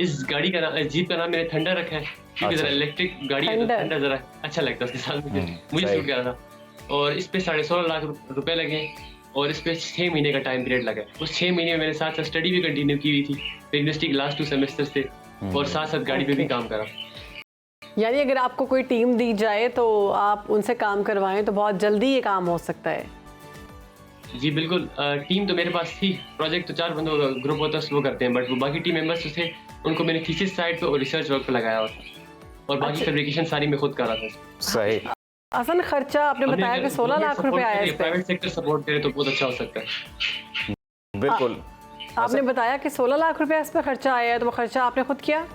इस गाड़ी का नाम, जीप का नाम मैंने थंडर रखा है क्योंकि जरा इलेक्ट्रिक गाड़ी है, तो थंडर जरा अच्छा लगता है उसके साथ, मुझे सूट कर रहा था। और इस पे 16.5 लाख रुपए लगे, और इस पे 6 महीने का टाइम पीरियड लगा। उस 6 महीने में मैंने साथ साथ स्टडी भी कंटिन्यू की हुई थी, यूनिवर्सिटी के लास्ट 2 सेमेस्टर से, और साथ साथ गाड़ी पे भी काम करा। यानी अगर आपको कोई टीम दी जाए तो आप उनसे काम करवाएं तो बहुत जल्दी ये काम हो सकता है? जी बिल्कुल, टीम तो मेरे पास थी, प्रोजेक्ट तो 4 बंदों का ग्रुप होता है वो करते हैं, बट वो बाकी टीम मेंबर्स थे उनको मैंने थीसिस साइड पे और रिसर्च वर्क पे लगाया और बाकी फैब्रिकेशन सारी मैं खुद कर रहा था। सही। असन खर्चा आपने बताया कि 16 लाख रुपए आया इस पे। प्राइवेट सेक्टर सपोर्ट करे तो बहुत अच्छा हो सकता है। बिल्कुल, आपने बताया कि 16 लाख रुपए इस पे खर्चा आया है, तो वो खर्चा आपने खुद किया?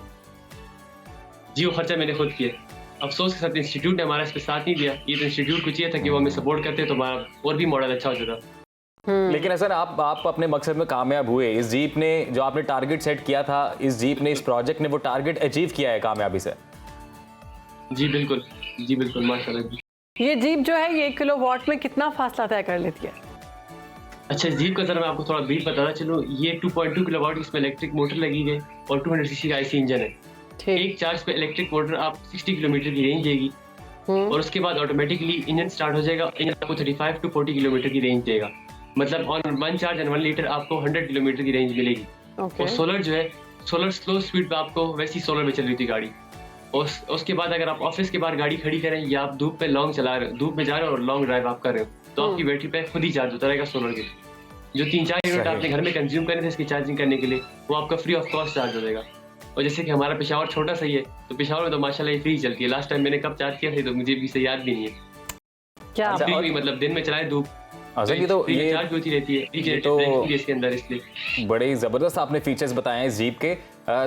जी वो खर्चा मैंने खुद किया। अफसोस के साथ इंस्टीट्यूट ने हमारा इस पे साथ नहीं दिया, ये तो इंस्टीट्यूट को चाहिए था कि वो हमें सपोर्ट करते तो हमारा और भी मॉडल अच्छा हो जाता। लेकिन सर आप अपने मकसद में कामयाब हुए, इस जीप ने जो आपने टारगेट सेट किया था, इस जीप ने, इस प्रोजेक्ट ने वो टारगेट अचीव किया है कामयाबी से। जी बिल्कुल माशाल्लाह। ये जीप जो है ये 1 किलोवाट में कितना फासला तय कर लेती है? अच्छा, जीप का जरा मैं आपको थोड़ा ब्रीफ बताना चलूँ, ये 2.2 किलोवाट इसमें इलेक्ट्रिक मोटर लगी है और 200 सीसी का आईसी इंजन है। एक चार्ज पे इलेक्ट्रिक मोटर आप 60 किलोमीटर की रेंज देगी, और उसके बाद ऑटोमेटिकली इंजन स्टार्ट हो जाएगा, इंजन आपको 35 to 40 किलोमीटर की रेंज देगा, मतलब ऑन 1 चार्ज एंड 1 लीटर आपको 100 किलोमीटर की रेंज मिलेगी। और सोलर जो है, सोलर स्लो स्पीड पे आपको वैसी सोलर में चल रही थी गाड़ी। और उसके बाद अगर आप ऑफिस के बाहर गाड़ी खड़ी करें या आप धूप में लॉन्ग चला रहे हो, धूप में जा रहे हो और लॉन्ग ड्राइव आप कर रहे हो, तो आपकी बैटरी पैक खुद ही चार्ज होता रहेगा सोलर के। जो 3-4 यूनिट आपने घर में कंज्यूम करे थे इसकी चार्जिंग करने के लिए, वो आपका फ्री ऑफ कॉस्ट चार्ज हो जाएगा। और जैसे कि हमारा पेशावर छोटा सा ही है, तो पेशावर में तो माशाल्लाह ये फ्री चलती है। लास्ट टाइम मैंने कब चार्ज किया था तो मुझे भी से याद भी नहीं है। क्या फ्री मतलब दिन में चलाए धूप तो ये चार्ज होती रहती है तो इसके अंदर, इसलिए बड़े ज़बरदस्त आपने फीचर्स बताए हैं इस जीप के।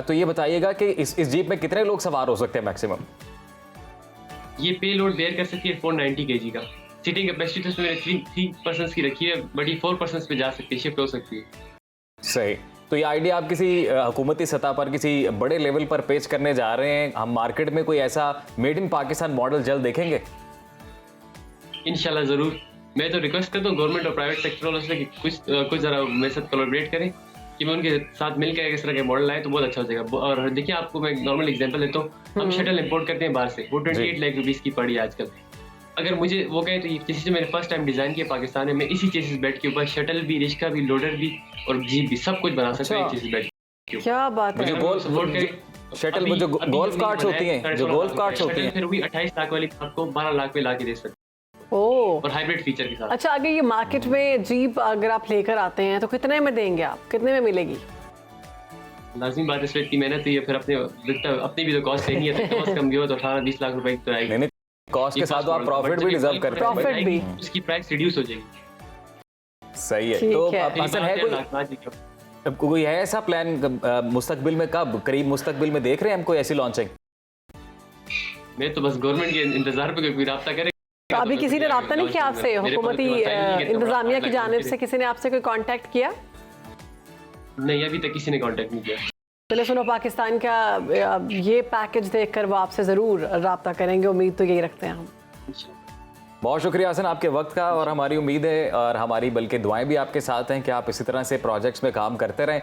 तो ये बताइएगा कि इस जीप में कितने लोग सवार हो सकते हैं मैक्सिमम? ये पे लोड बेयर कर सकती है 490 kg का। सीटिंग कैपेसिटी तो इसमें 3 पर्सन की रखी है, बट ये 4 पर्सन पे जा सकती है, शिफ्ट हो सकती है। सही। तो ये आइडिया आप किसी हुकूमती सतह पर किसी बड़े लेवल पर पेश करने जा रहे हैं? हम मार्केट में कोई ऐसा मेड इन पाकिस्तान मॉडल जल्द देखेंगे? इंशाल्लाह ज़रूर। मैं तो रिक्वेस्ट करता हूँ गवर्नमेंट और प्राइवेट सेक्टर वालों से कि कुछ ज़रा मेरे साथ कोलैबोरेट करें कि मैं उनके साथ मिलकर इस तरह के मॉडल लाए तो बहुत अच्छा हो जाएगा। और देखिए आपको मैं नॉर्मल एग्जांपल देता हूँ, हम शटल इंपोर्ट करते हैं बाहर से, वो 28 लाख रुपीस की पड़ी है आजकल। अगर मुझे वो कहे तो ये चीज़ मैंने फर्स्ट टाइम डिज़ाइन किया पाकिस्तान में, मैं इसी चेसिस बेड के ऊपर शटल भी, रिक्शा भी, लोडर भी और जीप भी सब कुछ बना सकता हूँ एक चेसिस बेड के ऊपर। क्या बात है। शटल में जो गोल्फ कार्ट्स होती हैं, जो गोल्फ कार्ट्स होती हैं, फिर वही 28 लाख वाली आपको 12 लाख पे ला के दे सकते हैं। ओह, और हाइब्रिड फीचर के साथ। अच्छा, अगर ये मार्केट में जीप अगर आप लेकर आते हैं तो कितने में देंगे आप, कितने में मिलेगी? लाजिम बात है, इसमें इतनी मेहनत हुई है, फिर अपनी भी तो कॉस्ट लेनी है, तो कम से कम भी हो तो 18-20 लाख रुपए तो आएगी। नहीं, कॉस्ट के साथ तो आप प्रॉफिट भी डिजर्व करते हैं। प्रॉफिट भी, उसकी प्राइस रिड्यूस हो जाएगी। सही है। तो असल है कोई है ऐसा प्लान मुस्तकबिल में, कब करीब मुस्तकबिल में देख रहे हैं हम कोई ऐसी लॉन्चिंग? मैं तो बस गवर्नमेंट के इंतजार पे कोई राब्ता करे। तो अभी किसी ने राब्ता नहीं किया आपसे, हुकूमती इंतजामिया की जानिब से किसी ने आपसे कोई कांटेक्ट किया? नहीं, अभी तक किसी ने कांटेक्ट नहीं किया। चले सुनो पाकिस्तान का ये पैकेज देखकर वो आपसे ज़रूर राब्ता करेंगे, उम्मीद तो यही रखते हैं हम। बहुत शुक्रिया हसन आपके वक्त का, और हमारी उम्मीद है और हमारी बल्कि दुआएं भी आपके साथ हैं कि आप इसी तरह से प्रोजेक्ट्स में काम करते रहें।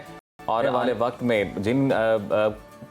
और आने वक्त में जिन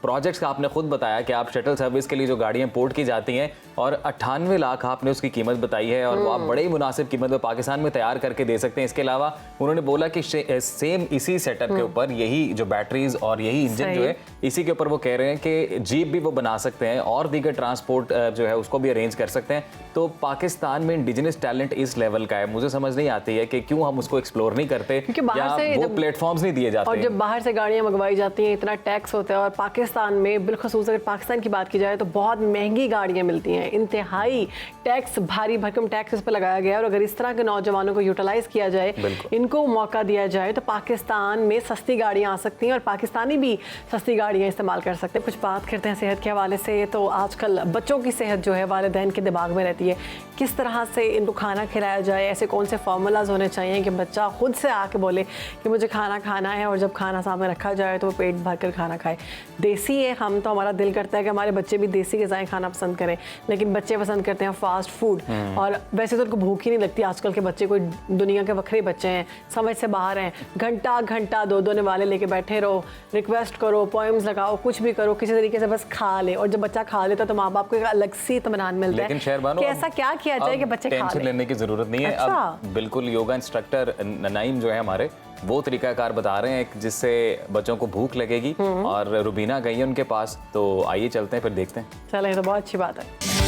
प्रोजेक्ट्स का आपने खुद बताया कि आप शटल सर्विस के लिए जो गाड़ियां पोर्ट की जाती हैं और 98 लाख आपने उसकी कीमत बताई है, और वो आप बड़े ही मुनासिब कीमत में पाकिस्तान में तैयार करके दे सकते हैं। इसके अलावा उन्होंने बोला कि सेम इसी सेटअप के ऊपर यही जो बैटरीज और यही इंजन जो है इसी के ऊपर वो कह रहे हैं कि जीप भी वो बना सकते हैं और दीगर ट्रांसपोर्ट जो है उसको भी अरेंज कर सकते हैं। तो पाकिस्तान में इंडिजिनस टैलेंट इस लेवल का है, मुझे समझ नहीं आती है कि क्यों हम उसको एक्सप्लोर नहीं करते या वो प्लेटफॉर्म्स नहीं दिए जाते। और जब बाहर से गाड़ियाँ मंगवाई जाती हैं, इतना टैक्स होता है, और पाकिस्तान में बिलखसूस अगर पाकिस्तान की बात की जाए तो बहुत महंगी गाड़ियाँ मिलती हैं, इंतहाई टैक्स, भारी भरकम टैक्स इस पर लगाया गया है। और अगर इस तरह के नौजवानों को यूटिलाइज किया जाए, इनको मौका दिया जाए, तो पाकिस्तान में सस्ती गाड़ियाँ आ सकती हैं और पाकिस्तानी भी सस्ती गाड़ियाँ इस्तेमाल कर सकते हैं। कुछ बात करते हैं सेहत के हवाले से। तो आजकल बच्चों की सेहत जो है वालिदैन के दिमाग में रहती है, किस तरह से इनको खाना खिलाया जाए, ऐसे कौन से फार्मूलाज होने चाहिए कि बच्चा खुद से आके बोले कि मुझे खाना खाना है, और जब खाना सामने रखा जाए तो वो पेट भर कर खाना खाए। देसी है, हम तो हमारा दिल करता है कि हमारे बच्चे भी देसी ग़िज़ाएं खाना पसंद करें, लेकिन बच्चे पसंद करते हैं फास्ट फूड, और वैसे तो उनको भूख ही नहीं लगती। आजकल के बच्चे कोई दुनिया के वक्रे बच्चे हैं, समझ से बाहर हैं, घंटा घंटा दो निवाले लेके बैठे रहो, रिक्वेस्ट करो, पोएम्स लगाओ, कुछ भी करो, किसी तरीके से बस खा ले। और जब बच्चा खा लेता है तो माँ बाप को एक अलग सी इत्मीनान मिलता है कि ऐसा क्या किया जाए कि बच्चे खा लें। टेंशन लेने की जरूरत नहीं है। अब बिल्कुल योगा इंस्ट्रक्टर नईम जो है हमारे, वो तरीकाकार बता रहे हैं जिससे बच्चों को भूख लगेगी, और रुबीना गई है उनके पास, तो आइए चलते हैं फिर देखते हैं। चले, तो बहुत अच्छी बात है।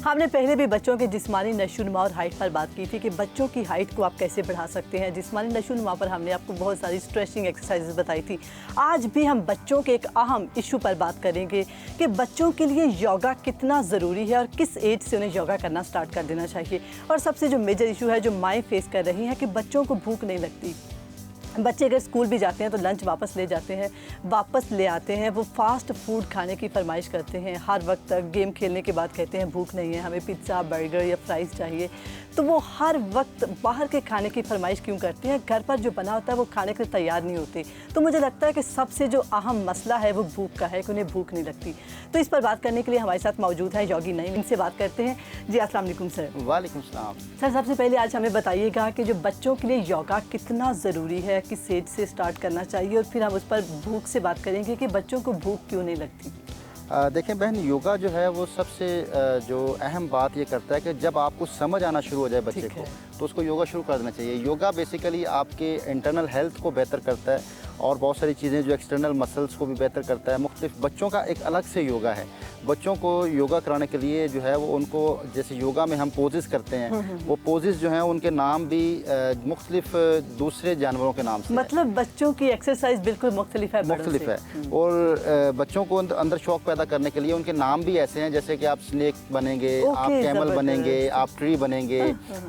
हमने पहले भी बच्चों के जिस्मानी नशोनुमा और हाइट पर बात की थी कि बच्चों की हाइट को आप कैसे बढ़ा सकते हैं। जिस्मानी नशोनुमा पर हमने आपको बहुत सारी स्ट्रेचिंग एक्सरसाइजेज बताई थी। आज भी हम बच्चों के एक अहम इशू पर बात करेंगे कि बच्चों के लिए योगा कितना ज़रूरी है और किस एज से उन्हें योगा करना स्टार्ट कर देना चाहिए। और सबसे जो मेजर इशू है जो माएँ फेस कर रही हैं कि बच्चों को भूख नहीं लगती। बच्चे अगर स्कूल भी जाते हैं तो लंच वापस ले जाते हैं, वापस ले आते हैं, वो फास्ट फूड खाने की फरमाइश करते हैं। हर वक्त तक गेम खेलने के बाद कहते हैं भूख नहीं है, हमें पिज़्ज़ा, बर्गर या फ्राइज़ चाहिए। तो वो हर वक्त बाहर के खाने की फरमाइश क्यों करते हैं? घर पर जो बना होता है वो खाने के लिए तैयार नहीं होते। तो मुझे लगता है कि सबसे जो अहम मसला है वो भूख का है कि उन्हें भूख नहीं लगती। तो इस पर बात करने के लिए हमारे साथ मौजूद है योगी नईम, इनसे बात करते हैं। जी अस्सलाम वालेकुम सर। वालेकुम सलाम। सर, सबसे पहले आज हमें बताइएगा कि जो बच्चों के लिए योगा कितना ज़रूरी है, किस एज से स्टार्ट करना चाहिए, और फिर हम उस पर भूख से बात करेंगे कि बच्चों को भूख क्यों नहीं लगती। देखें बहन, योगा जो है वो सबसे जो अहम बात ये करता है कि जब आपको समझ आना शुरू हो जाए बच्चे को, तो उसको योगा शुरू कर देना चाहिए। योगा बेसिकली आपके इंटरनल हेल्थ को बेहतर करता है और बहुत सारी चीज़ें जो एक्सटर्नल मसल्स को भी बेहतर करता है। मुख्तलिफ बच्चों का एक अलग से योगा है। बच्चों को योगा कराने के लिए जो है वो उनको जैसे योगा में हम पोजेस करते हैं, वो पोजेस जो हैं उनके नाम भी मुख्तलिफ दूसरे जानवरों के नाम से मतलब बच्चों की एक्सरसाइज बिल्कुल मुख्तलिफ है, मुख्तलिफ है। और बच्चों को अंदर शौक पैदा करने के लिए उनके नाम भी ऐसे हैं, जैसे कि आप स्नेक बनेंगे, आप कैमल बनेंगे, आप ट्री बनेंगे,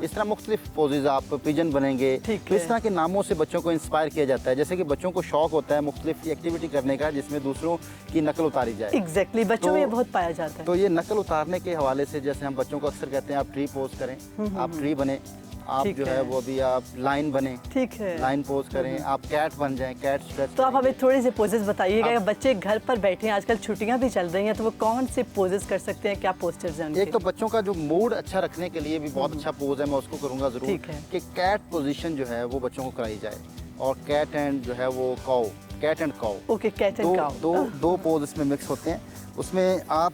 इस तरह मुख्तलिफ पोजेज, आप पिजन बनेंगे। तो इस तरह के नामों से बच्चों को इंस्पायर किया जाता है। जैसे कि बच्चों को शौक होता है मुख्तलिफ एक्टिविटी करने का जिसमें दूसरों की नकल उतारी जाए। एग्जैक्टली बच्चों में बहुत पाया जाता है। तो ये नकल उतारने के हवाले से जैसे हम बच्चों को अक्सर कहते हैं आप ट्री पोज करें, आप ट्री बने, आप जो है वो भी आप लाइन बने, ठीक है, लाइन पोज करें, आप कैट बन जाएं, कैट स्ट्रेच। तो आप हमें थोड़े से पोजेस बताइएगा। बच्चे घर पर बैठे हैं, आजकल छुट्टियां भी चल रही हैं, तो वो कौन से पोजेस कर सकते हैं, क्या पोस्चर्स हैं उनके? एक तो बच्चों का जो मूड अच्छा रखने के लिए भी बहुत अच्छा पोज है, मैं उसको करूँगा ज़रूर कि कैट पोजीशन जो है वो बच्चों को कराई जाए। और कैट एंड जो है वो cow, cat and cow, okay, cat and cow, दो पोज इसमें मिक्स होते हैं। उसमें आप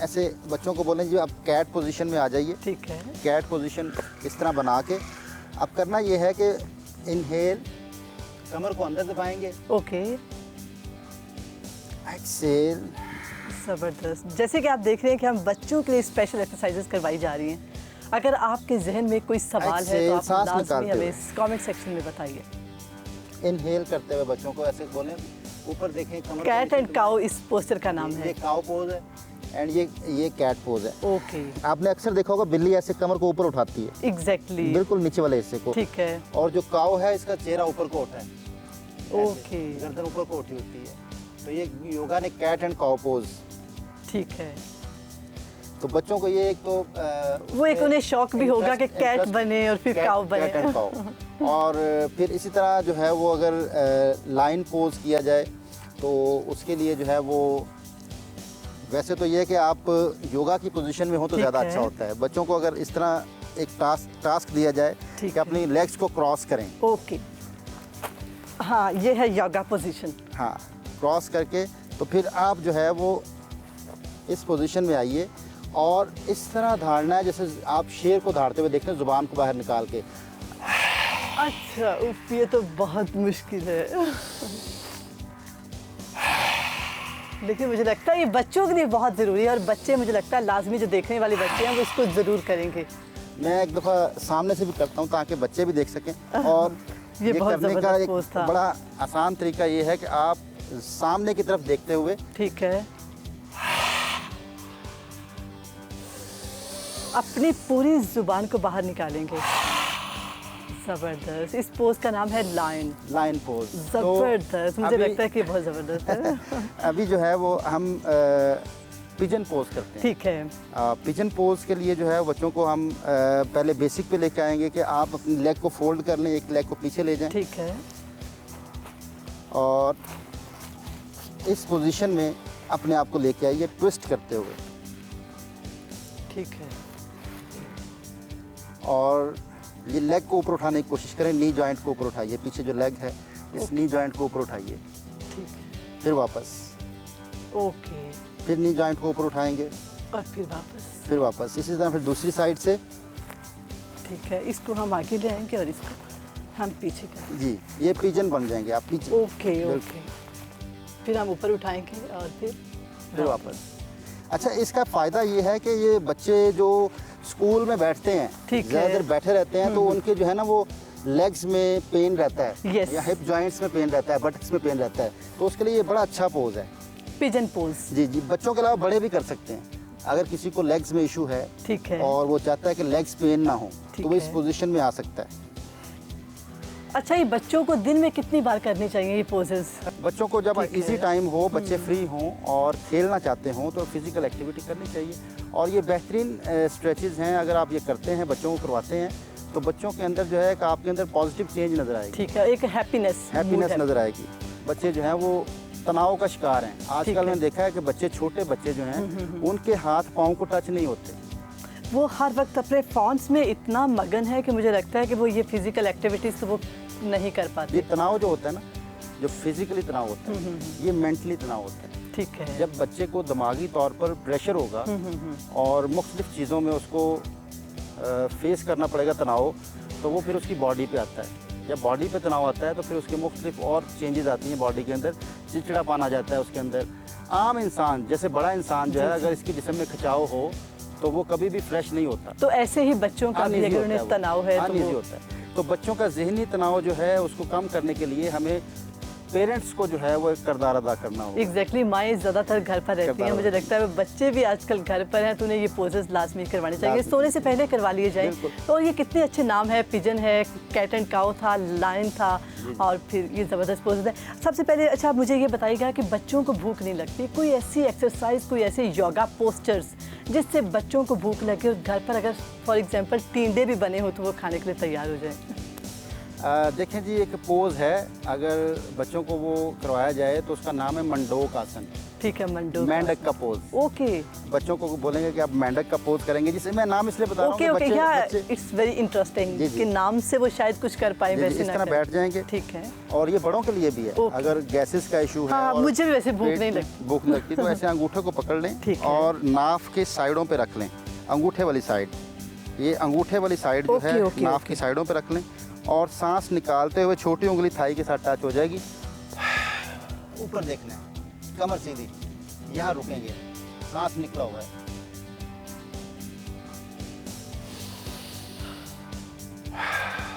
ऐसे बच्चों को बोलें जी आप कैट पोजीशन में आ जाइए, ठीक है। कैट पोजीशन इस तरह बना के अब करना ये है कि इनहेल, कमर को अंदर दबाएंगे, ओके, एक्सेल। ज़बरदस्त। जैसे कि आप देख रहे हैं कि हम बच्चों के लिए स्पेशल एक्सरसाइजेस करवाई जा रही हैं। अगर आपके जहन में कोई सवाल है तो आप लाजमी हमें कमेंट सेक्शन में बताइए। इनहेल करते हुए बच्चों को ऐसे बोलें, ऊपर देखें कमर। कैट एंड काऊ इस पोस्टर का नाम है। ये काऊ पोज है एंड ये कैट पोज है। ओके, आपने अक्सर देखा होगा बिल्ली ऐसे कमर को ऊपर उठाती है, एग्जैक्टली, बिल्कुल नीचे वाले हिस्से को, ठीक है। और जो काऊ है इसका चेहरा ऊपर को उठा है, ओके, गर्दन ऊपर को उठी होती है। तो ये योगा ने कैट एंड काऊ पोज, ठीक है। तो बच्चों को ये एक तो वो एक उन्हें शौक भी होगा कि कैट बने और फिर काऊ बने। कैट एंड काऊ। और फिर इसी तरह जो है वो अगर लाइन पोज किया जाए तो उसके लिए जो है वो वैसे तो ये है कि आप योगा की पोजीशन में हो तो ज़्यादा अच्छा होता है। बच्चों को अगर इस तरह एक टास्क दिया जाए कि अपनी लेग्स को क्रॉस करें, ओके, हाँ ये है योगा पोजीशन, हाँ क्रॉस करके, तो फिर आप जो है वो इस पोजीशन में आइए और इस तरह धारना है जैसे आप शेर को धारते हुए देखते हैं, जुबान को बाहर निकाल के। अच्छा, उफ, ये तो बहुत मुश्किल है। लेकिन मुझे लगता है ये बच्चों के लिए बहुत ज़रूरी है और बच्चे मुझे लगता है लाजमी जो देखने वाले बच्चे हैं वो इसको ज़रूर करेंगे। मैं एक दफ़ा सामने से भी करता हूँ ताकि बच्चे भी देख सकें। और ये बहुत करने का एक बड़ा आसान तरीका ये है कि आप सामने की तरफ देखते हुए, ठीक है, अपनी पूरी जुबान को बाहर निकालेंगे। जबरदस्त। इस पोज का नाम है लाइन पोज। जबरदस्त, मुझे लगता है कि बहुत जबरदस्त है। अभी जो है वो हम पिजन पोज करते हैं, ठीक है। पिजन पोज के लिए जो है बच्चों को हम पहले बेसिक पे लेके आएंगे कि आप अपनी लेग को फोल्ड कर लें, एक लेग को पीछे ले जाएं, ठीक है, और इस पोजीशन में अपने आप को लेके आइए ट्विस्ट करते हुए, ठीक है, और ये लेग को ऊपर उठाने की कोशिश करें, नी जॉइंट को ऊपर उठाइए, पीछे जो लेग है इस नी जॉइंट को ऊपर उठाइए, ठीक है, फिर वापस, ओके, फिर नी जॉइंट को ऊपर उठाएंगे और फिर वापस, इसी तरह फिर दूसरी साइड से, ठीक है। इसको हम आगे ले आएंगे और इसको हम पीछे करेंगे। जी, ये पिजन बन जाएंगे आप पीछे, ओके ओके, फिर हम ऊपर उठाएंगे और फिर वापस। अच्छा, इसका फ़ायदा ये है कि ये बच्चे जो स्कूल में बैठते हैं, ज़्यादा देर बैठे रहते हैं, तो उनके जो है ना वो लेग्स में पेन रहता है, या हिप जॉइंट्स में पेन रहता है, बटक्स में पेन रहता है, तो उसके लिए ये बड़ा अच्छा पोज है, पिजन पोज। जी जी, बच्चों के अलावा बड़े भी कर सकते हैं। अगर किसी को लेग्स में इशू है, ठीक है, और वो चाहता है कि लेग्स पेन ना हो, तो वो इस पोजीशन में आ सकता है। अच्छा, ये बच्चों को दिन में कितनी बार करनी चाहिए ये पोजेस? बच्चों को जब इजी टाइम हो, बच्चे फ्री हों और खेलना चाहते हों, तो फिजिकल एक्टिविटी करनी चाहिए। और ये बेहतरीन स्ट्रेचेस हैं, अगर आप ये करते हैं, बच्चों को करवाते हैं, तो बच्चों के अंदर जो है कि आपके अंदर पॉजिटिव चेंज नज़र आएगी, ठीक है, एक हैप्पीनेस नज़र आएगी। बच्चे जो हैं वो तनाव का शिकार हैं। आजकल मैंने देखा है कि बच्चे, छोटे बच्चे जो हैं, उनके हाथ पाँव को टच नहीं होते, वो हर वक्त अपने फोन्स में इतना मगन है कि मुझे लगता है कि वो ये फिजिकल एक्टिविटीज़ तो वो नहीं कर पाते। ये तनाव जो होता है ना, जो फिजिकली तनाव होता है, ये मेंटली तनाव होता है, ठीक है। जब बच्चे को दिमागी तौर पर प्रेशर होगा और मुख्तलिफ चीज़ों में उसको फेस करना पड़ेगा तनाव, तो वो फिर उसकी बॉडी पे आता है। जब बॉडी पे तनाव आता है तो फिर उसके मुख्तलिफ और चेंजेस आती हैं बॉडी के अंदर, चिड़चिड़ापन आ जाता है उसके अंदर। आम इंसान जैसे बड़ा इंसान जो है अगर इसके जिस्म में खिंचाव हो तो वो कभी भी फ्रेश नहीं होता। तो ऐसे ही बच्चों का भी अगर उन्हें तनाव है तो अनईजी होता है। तो बच्चों का जहनी तनाव जो है उसको कम करने के लिए हमें पेरेंट्स को जो है वो एक किरदार अदा करना होगा। एग्जैक्टली माएँ ज़्यादातर घर पर रहती हैं, मुझे लगता है बच्चे भी आजकल घर पर हैं तो उन्हें ये पोजेस लाजमी करवाने चाहिए, सोने से पहले करवा लिए जाए। तो ये कितने अच्छे नाम है, पिजन है, कैट एंड काउ था, लायन था और फिर ये ज़बरदस्त पोजेस है। सबसे पहले अच्छा आप मुझे ये बताइएगा कि बच्चों को भूख नहीं लगती, कोई ऐसी एक्सरसाइज, कोई ऐसे योगा पोस्चर्स जिससे बच्चों को भूख लगे और घर पर अगर फॉर एग्जाम्पल टींडे भी बने हो तो वो खाने के लिए तैयार हो जाए? देखें जी, एक पोज है, अगर बच्चों को वो करवाया जाए तो उसका नाम है मंडोक आसन। ठीक है, मंडोक, मेंढक का पोज। ओके, बच्चों को बोलेंगे कि आप मेंढक का पोज करेंगे, जिसे मैं नाम इसलिए बता रहा हूं ओके ओके, या इट्स वेरी इंटरेस्टिंग कि नाम से वो शायद कुछ कर पाए, वैसे इस तरह बैठ जाएंगे। ठीक है, और ये बड़ों के लिए भी है, अगर गैसेस का इशू है। हाँ, मुझे भी वैसे भूख नहीं लगती, भूख लगती तो ऐसे अंगूठे को पकड़ लें और नाफ के साइडों पे रख लें, अंगूठे वाली साइड, ये अंगूठे वाली साइड जो है नाफ की साइडों पे रख लें और सांस निकालते हुए छोटी उंगली थाई के साथ टच हो जाएगी। ऊपर देखना है, कमर सीधी, यहाँ रुकेंगे, सांस निकला हुआ है।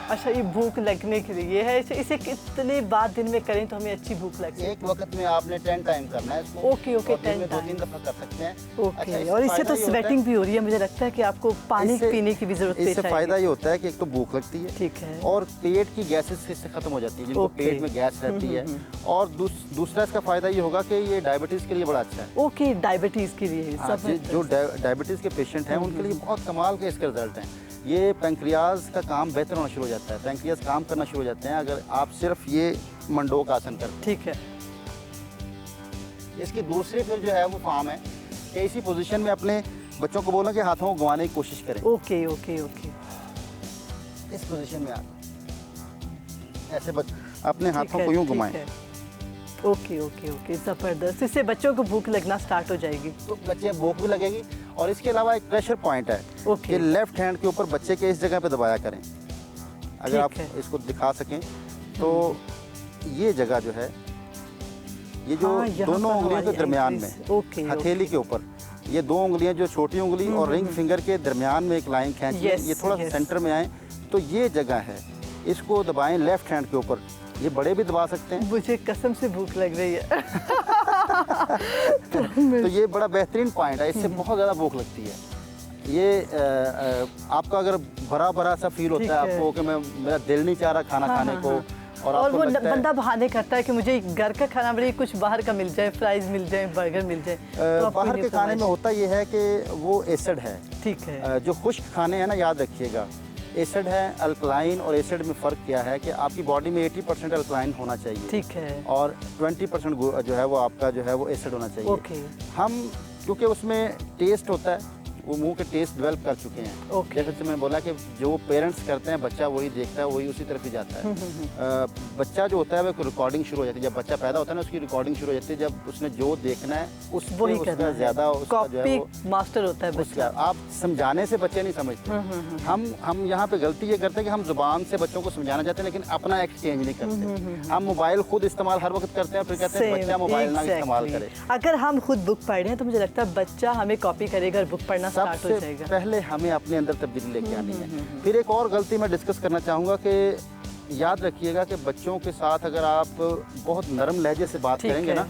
अच्छा, ये भूख लगने के लिए है, इसे कितने बाद दिन में करें तो हमें अच्छी भूख लगे? एक वक्त में आपने 10 टाइम करना है इसको। ओके ओके, 10 टाइम 2-3 दफा कर सकते हैं। ओके, अच्छा, और इससे तो स्वेटिंग भी हो रही है, मुझे लगता है कि आपको पानी पीने की भी जरूरत पेश आएगी। इससे फायदा ये होता है कि एक तो भूख लगती है, ठीक है, और पेट की गैसेस इससे खत्म हो जाती है, जिनको पेट में गैस रहती है। और दूसरा इसका फायदा ये होगा कि ये डायबिटीज के लिए बड़ा अच्छा है। ओके, डायबिटीज के लिए जो डायबिटीज के पेशेंट हैं उनके लिए बहुत कमाल के इसके रिजल्ट हैं। ये पैंक्रियाज का काम बेहतर होना शुरू हो जाता है, पैंक्रियाज काम करना शुरू हो जाते हैं अगर आप सिर्फ ये मंडोक आसन करते हैं। ठीक है। इसकी दूसरी फिर जो है वो फॉर्म है कि इसी पोजीशन में अपने बच्चों को बोलें कि हाथों को घुमाने की कोशिश करें। ओके ओके ओके, इस पोजीशन में ऐसे अपने हाथों को यूं घुमाएं। ओके ओके ओके, ज़बरदस्त, इससे बच्चों को भूख लगना स्टार्ट हो जाएगी। तो बच्चे भूख भी लगेगी। और इसके अलावा एक प्रेशर पॉइंट है कि लेफ्ट हैंड के ऊपर बच्चे के इस जगह पे दबाया करें। अगर आप इसको दिखा सकें तो ये जगह जो है, ये जो दोनों उंगलियों के दरमियान में, हथेली के ऊपर, ये दो उंगलियां जो छोटी उंगली और रिंग फिंगर के दरमियान में एक लाइन खींच लें, ये थोड़ा सा सेंटर में आए तो ये जगह है, इसको दबाएं लेफ्ट हैंड के ऊपर। ये बड़े भी दबा सकते हैं। मुझे कसम से भूख लग रही है। तो ये बड़ा बेहतरीन पॉइंट है, इससे बहुत ज़्यादा भूख लगती है। ये आपका अगर भरा भरा सा फील होता है आपको कि मेरा दिल नहीं चाह रहा खाना खाने को, और वो बंदा बहाने करता है कि मुझे घर का खाना बड़ी कुछ बाहर का मिल जाए, फ्राइज मिल जाए, बर्गर मिल जाए। तो बाहर के खाने में होता ये है कि वो एसिड है। ठीक है। जो खुश्क खाने हैं ना, याद रखिएगा, एसिड है, अल्कलाइन और एसिड में फ़र्क क्या है कि आपकी बॉडी में 80% अल्कलाइन होना चाहिए। ठीक है। और 20% जो है वो आपका जो है वो एसिड होना चाहिए। ओके। हम क्योंकि उसमें टेस्ट होता है, वो मुंह के टेस्ट डेवलप कर चुके हैं। ओके। जैसे मैंने बोला कि जो पेरेंट्स करते हैं बच्चा वही देखता है, वही उसी तरफ ही जाता है। बच्चा जो होता है वो रिकॉर्डिंग शुरू हो जाती है, जब बच्चा पैदा होता है ना उसकी रिकॉर्डिंग शुरू हो जाती है, जब उसने जो देखना है उससे उसका ज़्यादा उसका जो है वो मास्टर होता है बच्चा। आप समझाने से बच्चे नहीं समझते। हम यहाँ पे गलती ये करते हैं कि हम जुबान से बच्चों को समझाना चाहते हैं लेकिन अपना एक्ट चेंज नहीं करते। हम मोबाइल खुद इस्तेमाल हर वक्त करते हैं, फिर कहते हैं बच्चा मोबाइल ना इस्तेमाल करे। अगर हम खुद बुक पढ़ रहे हैं तो मुझे लगता है बच्चा हमें कॉपी करेगा और बुक पढ़ना स्टार्ट हो जाएगा। पहले हमें अपने अंदर तब्दीली लेके आनी है। फिर एक और गलती मैं डिस्कस करना चाहूँगा कि याद रखिएगा कि बच्चों के साथ अगर आप बहुत नरम लहजे से बात करेंगे ना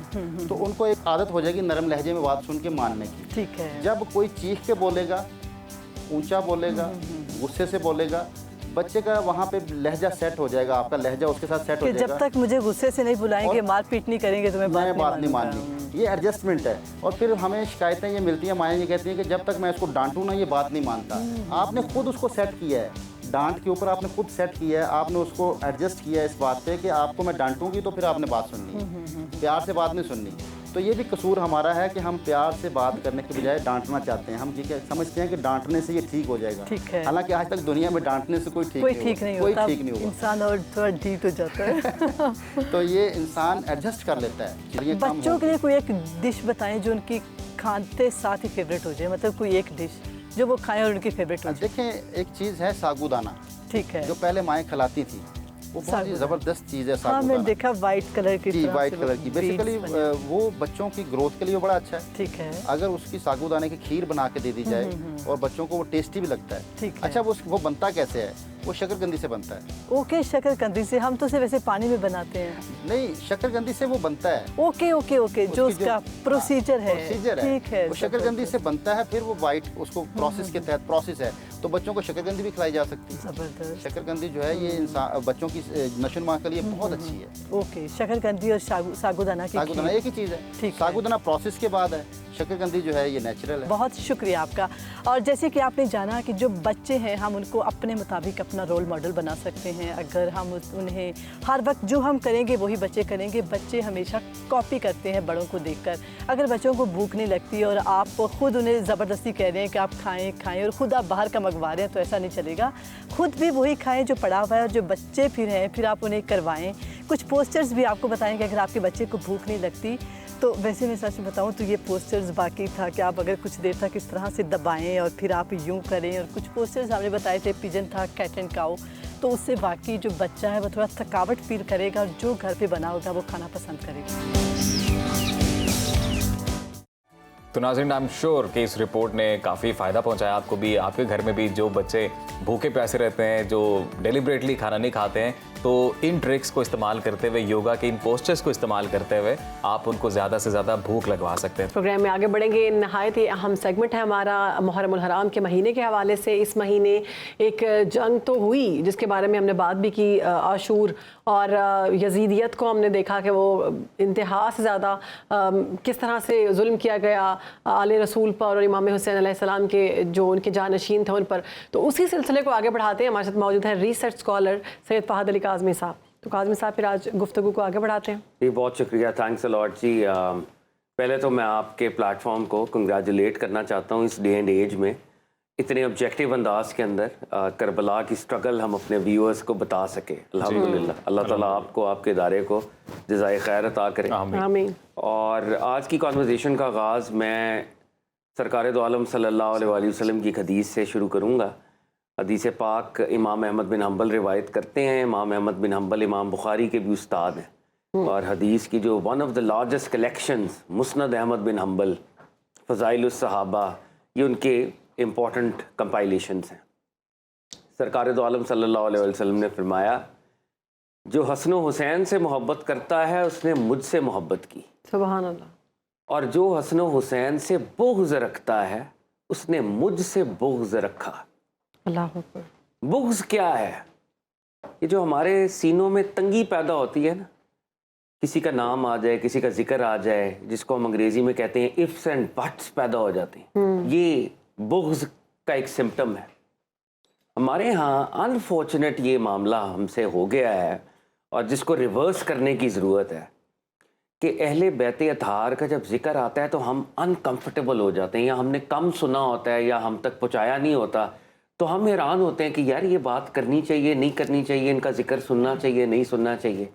तो उनको एक आदत हो जाएगी नरम लहजे में बात सुन के मानने की। ठीक है। जब कोई चीख के बोलेगा, ऊंचा बोलेगा, गुस्से से बोलेगा, बच्चे का वहाँ पे लहजा सेट हो जाएगा, आपका लहजा उसके साथ सेट हो जाएगा। जब तक मुझे गुस्से से नहीं बुलाएंगे, मार पीट नहीं करेंगे तो मैं बात नहीं माननी। ये एडजस्टमेंट है। और फिर हमें शिकायतें ये मिलती हैं, माएँ ये कहती हैं कि जब तक मैं इसको डांटूँ ना ये बात नहीं मानता। आपने खुद उसको सेट किया है, डांट के ऊपर आपने खुद सेट किया है, आपने उसको एडजस्ट किया है इस बात पे कि आपको मैं डांटूंगी तो फिर आपने बात सुननी है, प्यार से बात नहीं सुननी। तो ये भी कसूर हमारा है कि हम प्यार से बात करने के बजाय डांटना चाहते हैं। हम ये समझते हैं कि डांटने से ये ठीक हो जाएगा। ठीक है। हालांकि आज तक दुनिया में डांटने से कोई ठीक नहीं होता। इंसान और थोड़ा ढीठ हो जाता है। तो ये इंसान एडजस्ट कर लेता है। बच्चों के लिए कोई एक डिश बताएं जो उनकी खाते साथ ही फेवरेट हो जाए, मतलब कोई एक डिश जो वो खाएं और उनकी फेवरेट हो जाए। देखें, एक चीज़ है सागुदाना। ठीक है। जो पहले माएँ खिलाती थी, वो बहुत ही ज़बरदस्त चीज़ है हाँ, मैंने साबूदाना। देखा वाइट कलर की जी, तरह वाइट से कलर की। beads बेसिकली बने। वो बच्चों की ग्रोथ के लिए बड़ा अच्छा है। ठीक है। अगर उसकी साबूदाने की खीर बना के दे दी जाए और बच्चों को वो टेस्टी भी लगता है। ठीक है। अच्छा, वो बनता कैसे है? वो शकरकंदी से बनता है। ओके, शकरकंदी से। हम तो सिर्फ वैसे पानी में बनाते हैं। नहीं, शकरकंदी से वो बनता है। ओके ओके ओके, जो उसकी उसका प्रोसीजर है। प्रोसीजर है, ठीक है। वो शकरकंदी से बनता है, फिर वो वाइट उसको प्रोसेस के तहत प्रोसेस है, तो बच्चों को शकरकंदी भी खिलाई जा सकती है। जबरदस्त। शकरकंदी जो है ये इंसान बच्चों की नशोनुमा के लिए बहुत अच्छी है। ओके, शकरकंदी और सागूदाना की सागुदाना खीर। एक ही चीज़ है। ठीक है। सागुदाना प्रोसेस के बाद है, शकरकंदी जो है ये नेचुरल है। बहुत शुक्रिया आपका। और जैसे कि आपने जाना कि जो बच्चे हैं हम उनको अपने मुताबिक अपना रोल मॉडल बना सकते हैं। अगर हम उन्हें हर वक्त जो हम करेंगे वही बच्चे करेंगे। बच्चे हमेशा कॉपी करते हैं बड़ों को देखकर। अगर बच्चों को भूख नहीं लगती और आप खुद उन्हें ज़बरदस्ती कह रहे हैं कि आप खाएं खाएं और ख़ुद आप बाहर का मंगवा रहे हैं, तो ऐसा नहीं चलेगा। खुद भी वही खाएं जो पड़ा हुआ है, और जो बच्चे फिर हैं फिर आप उन्हें करवाएं। कुछ पोस्टर्स भी आपको बताएंगे अगर आपके बच्चे को भूख नहीं लगती। तो वैसे मैं सच बताऊं तो ये पोस्टर्स बाकी था कि आप अगर कुछ देर तक इस तरह से दबाएं और फिर आप यूं करें। और कुछ पोस्टर्स आपने बताए थे, पिजन था, कैट एंड काऊ, तो उससे वाकई जो बच्चा है वो थोड़ा थकावट फील करेगा और जो घर पे बना होगा वो खाना पसंद करेगा। तो नाज़रीन, आई एम श्योर कि इस रिपोर्ट ने काफ़ी फ़ायदा पहुंचाया आपको भी, आपके घर में भी जो बच्चे भूखे प्यासे रहते हैं, जो डिलिबरेटली खाना नहीं खाते हैं, तो इन ट्रिक्स को इस्तेमाल करते हुए, योगा के इन पोस्टर्स को इस्तेमाल करते हुए आप उनको ज़्यादा से ज़्यादा भूख लगवा सकते हैं। प्रोग्राम में आगे बढ़ेंगे। नहायत ही अहम सेगमेंट है हमारा मुहर्रमुल हराम के महीने के हवाले से। इस महीने एक जंग तो हुई जिसके बारे में हमने बात भी की, आशूर और यजीदियत को हमने देखा कि वो इंतहा से ज़्यादा किस तरह से जुल्म किया गया आले रसूल पर और इमाम हुसैन अलैहिस्सलाम के जो उनके जानशीन थे उन पर। तो उसी सिलसिले को आगे बढ़ाते हैं। हमारे साथ मौजूद है रिसर्च स्कॉलर सैयद फहद अली काज़मी साहब। तो काज़मी साहब, फिर आज गुफ्तगू को आगे बढ़ाते हैं। जी, बहुत शुक्रिया, थैंक्स अ लॉट जी। पहले तो मैं आपके प्लेटफॉर्म को कंग्रेचुलेट करना चाहता हूँ इस डे एंड एज में, इतने ऑब्जेक्टिव अंदाज के अंदर करबला की स्ट्रगल हम अपने व्यूअर्स को बता सके। अल्हम्दुलिल्लाह, अल्लाह ताला आपको, आपके इदारे को जज़ाए खैर अता करे। आमीन। और आज की कॉन्वर्जेशन का आगाज़ मैं सरकार दो आलम सल्लल्लाहु अलैहि वसल्लम की एक हदीस से शुरू करूँगा। हदीस पाक इमाम अहमद बिन हम्बल रिवायत करते हैं। इमाम अहमद बिन हम्बल इमाम बुखारी के भी उस्ताद हैं, और हदीस की जो one of the largest collections Musnad Ahmad bin Hanbal, फ़ज़ाइलुस सहाबा, ये उनके इम्पॉर्टेंट कंपाइलेशंस हैं। सरकार दो आलम सल्लल्लाहु अलैहि वसल्लम ने फरमाया, जो हसन हुसैन से मोहब्बत करता है उसने मुझसे मोहब्बत की, सुभान अल्लाह। और जो हसन हुसैन से बुग़्ज़ रखता है उसने मुझसे बुग़्ज़ रखा। अल्लाह अकबर। बुग़्ज़ क्या है? ये जो हमारे सीनों में तंगी पैदा होती है ना, किसी का नाम आ जाए, किसी का जिक्र आ जाए, जिसको हम अंग्रेजी में कहते हैं इफ्स एंड बट्स पैदा हो जाते हैं, ये बुग़्ज़ का एक सिम्टम है। हमारे यहाँ अनफॉर्चुनेट ये मामला हमसे हो गया है, और जिसको रिवर्स करने की ज़रूरत है कि अहले बैत अतहार का जब जिक्र आता है तो हम अनकम्फर्टेबल हो जाते हैं, या हमने कम सुना होता है, या हम तक पहुँचाया नहीं होता, तो हम हैरान होते हैं कि यार ये बात करनी चाहिए, नहीं करनी चाहिए, इनका जिक्र सुनना चाहिए, नहीं सुनना चाहिए।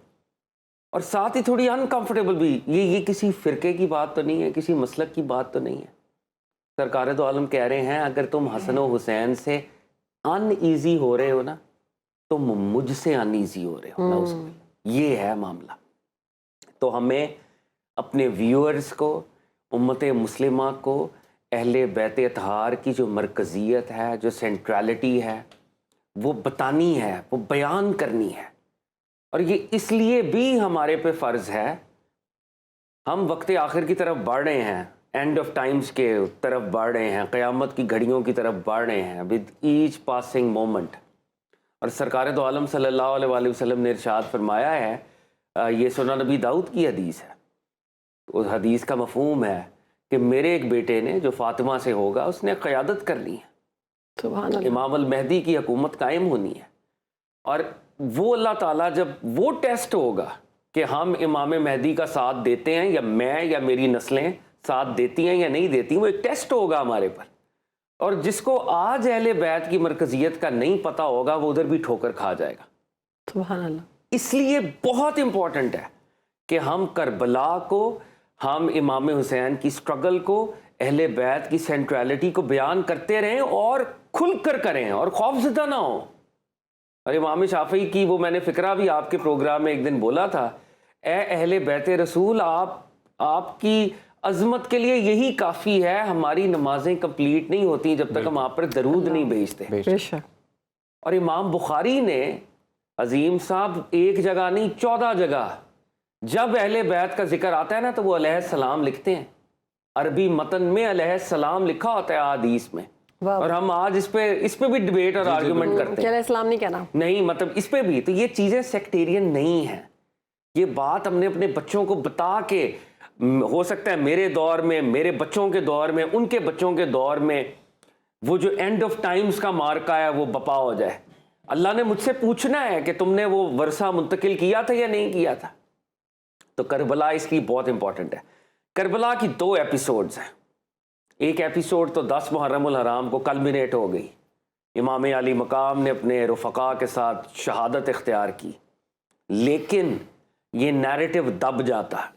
और साथ ही थोड़ी अनकंफर्टेबल भी, ये किसी फ़िरके की बात तो नहीं है, किसी मसलक की बात तो नहीं है। सरकार दो आलम कह रहे हैं, अगर तुम हसन हुसैन से अनईजी हो रहे हो ना, तुम मुझसे अनईजी हो रहे हो ना, उसको ये है मामला। तो हमें अपने व्यूअर्स को, उम्मत मुस्लिमा को, अहले बैत अतहार की जो मरकज़ियत है, जो सेंट्रलिटी है, वो बतानी है, वो बयान करनी है। और ये इसलिए भी हमारे पे फ़र्ज़ है, हम वक्त आखिर की तरफ बढ़ रहे हैं, एंड ऑफ टाइम्स के तरफ बढ़ रहे हैं, क़यामत की घड़ियों की तरफ बढ़ रहे हैं विद ईच पासिंग मोमेंट। और सरकार दो आलम सल्लल्लाहु अलैहि वसल्लम ने इरशाद फरमाया है, ये सुना नबी दाऊद की हदीस है, उस हदीस का मफ़हूम है कि मेरे एक बेटे ने जो फ़ातिमा से होगा उसने क़यादत करनी है, सुभान अल्लाह। इमाम अल महदी की हुकूमत कायम होनी है। और वो अल्लाह ताला जब वो टेस्ट होगा कि हम इमाम महदी का साथ देते हैं, या मैं या मेरी नस्लें साथ देती हैं या नहीं देती, वो एक टेस्ट होगा हमारे पर। और जिसको आज अहले बैत की मरकज़ियत का नहीं पता होगा वो उधर भी ठोकर खा जाएगा। सुभान अल्लाह। इसलिए बहुत इम्पॉर्टेंट है कि हम करबला को, हम इमाम हुसैन की स्ट्रगल को, अहले बैत की सेंट्रलिटी को बयान करते रहें, और खुल कर करें, और खौफज़दा ना हो। और इमाम शाफी की वो मैंने फ़िक्रा भी आपके प्रोग्राम में एक दिन बोला था, ए अहले बैत रसूल, आपकी अज़मत के लिए यही काफ़ी है, हमारी नमाजें कंप्लीट नहीं होती जब तक हम आप पर दरूद नहीं भेजते। और इमाम बुखारी ने, अजीम साहब, एक जगह नहीं 14 जगह जब अहले बैत का जिक्र आता है ना तो वो अलैहिस्सलाम लिखते हैं। अरबी मतन में अलैहिस्सलाम लिखा होता है हदीस में। और हम आज इस पे भी डिबेट और आर्गुमेंट करते हैं, इस्लाम नहीं कहना, नहीं, मतलब इस पे भी। तो ये चीज़ें सेक्टेरियन नहीं है। ये बात हमने अपने बच्चों को बता के, हो सकता है मेरे दौर में, मेरे बच्चों के दौर में, उनके बच्चों के दौर में वो जो एंड ऑफ टाइम्स का मार्का है वो बपा हो जाए। अल्लाह ने मुझसे पूछना है कि तुमने वो वर्षा मुंतकिल किया था या नहीं किया था। तो करबला इसकी बहुत इंपॉर्टेंट है। करबला की 2 एपिसोड्स हैं। एक एपिसोड तो 10 मुहर्रमुल हराम को कल्मिनेट हो गई, इमाम अली मकाम ने अपने रुफ़क़ा के साथ शहादत इख्तियार की, लेकिन ये नैरेटिव दब जाता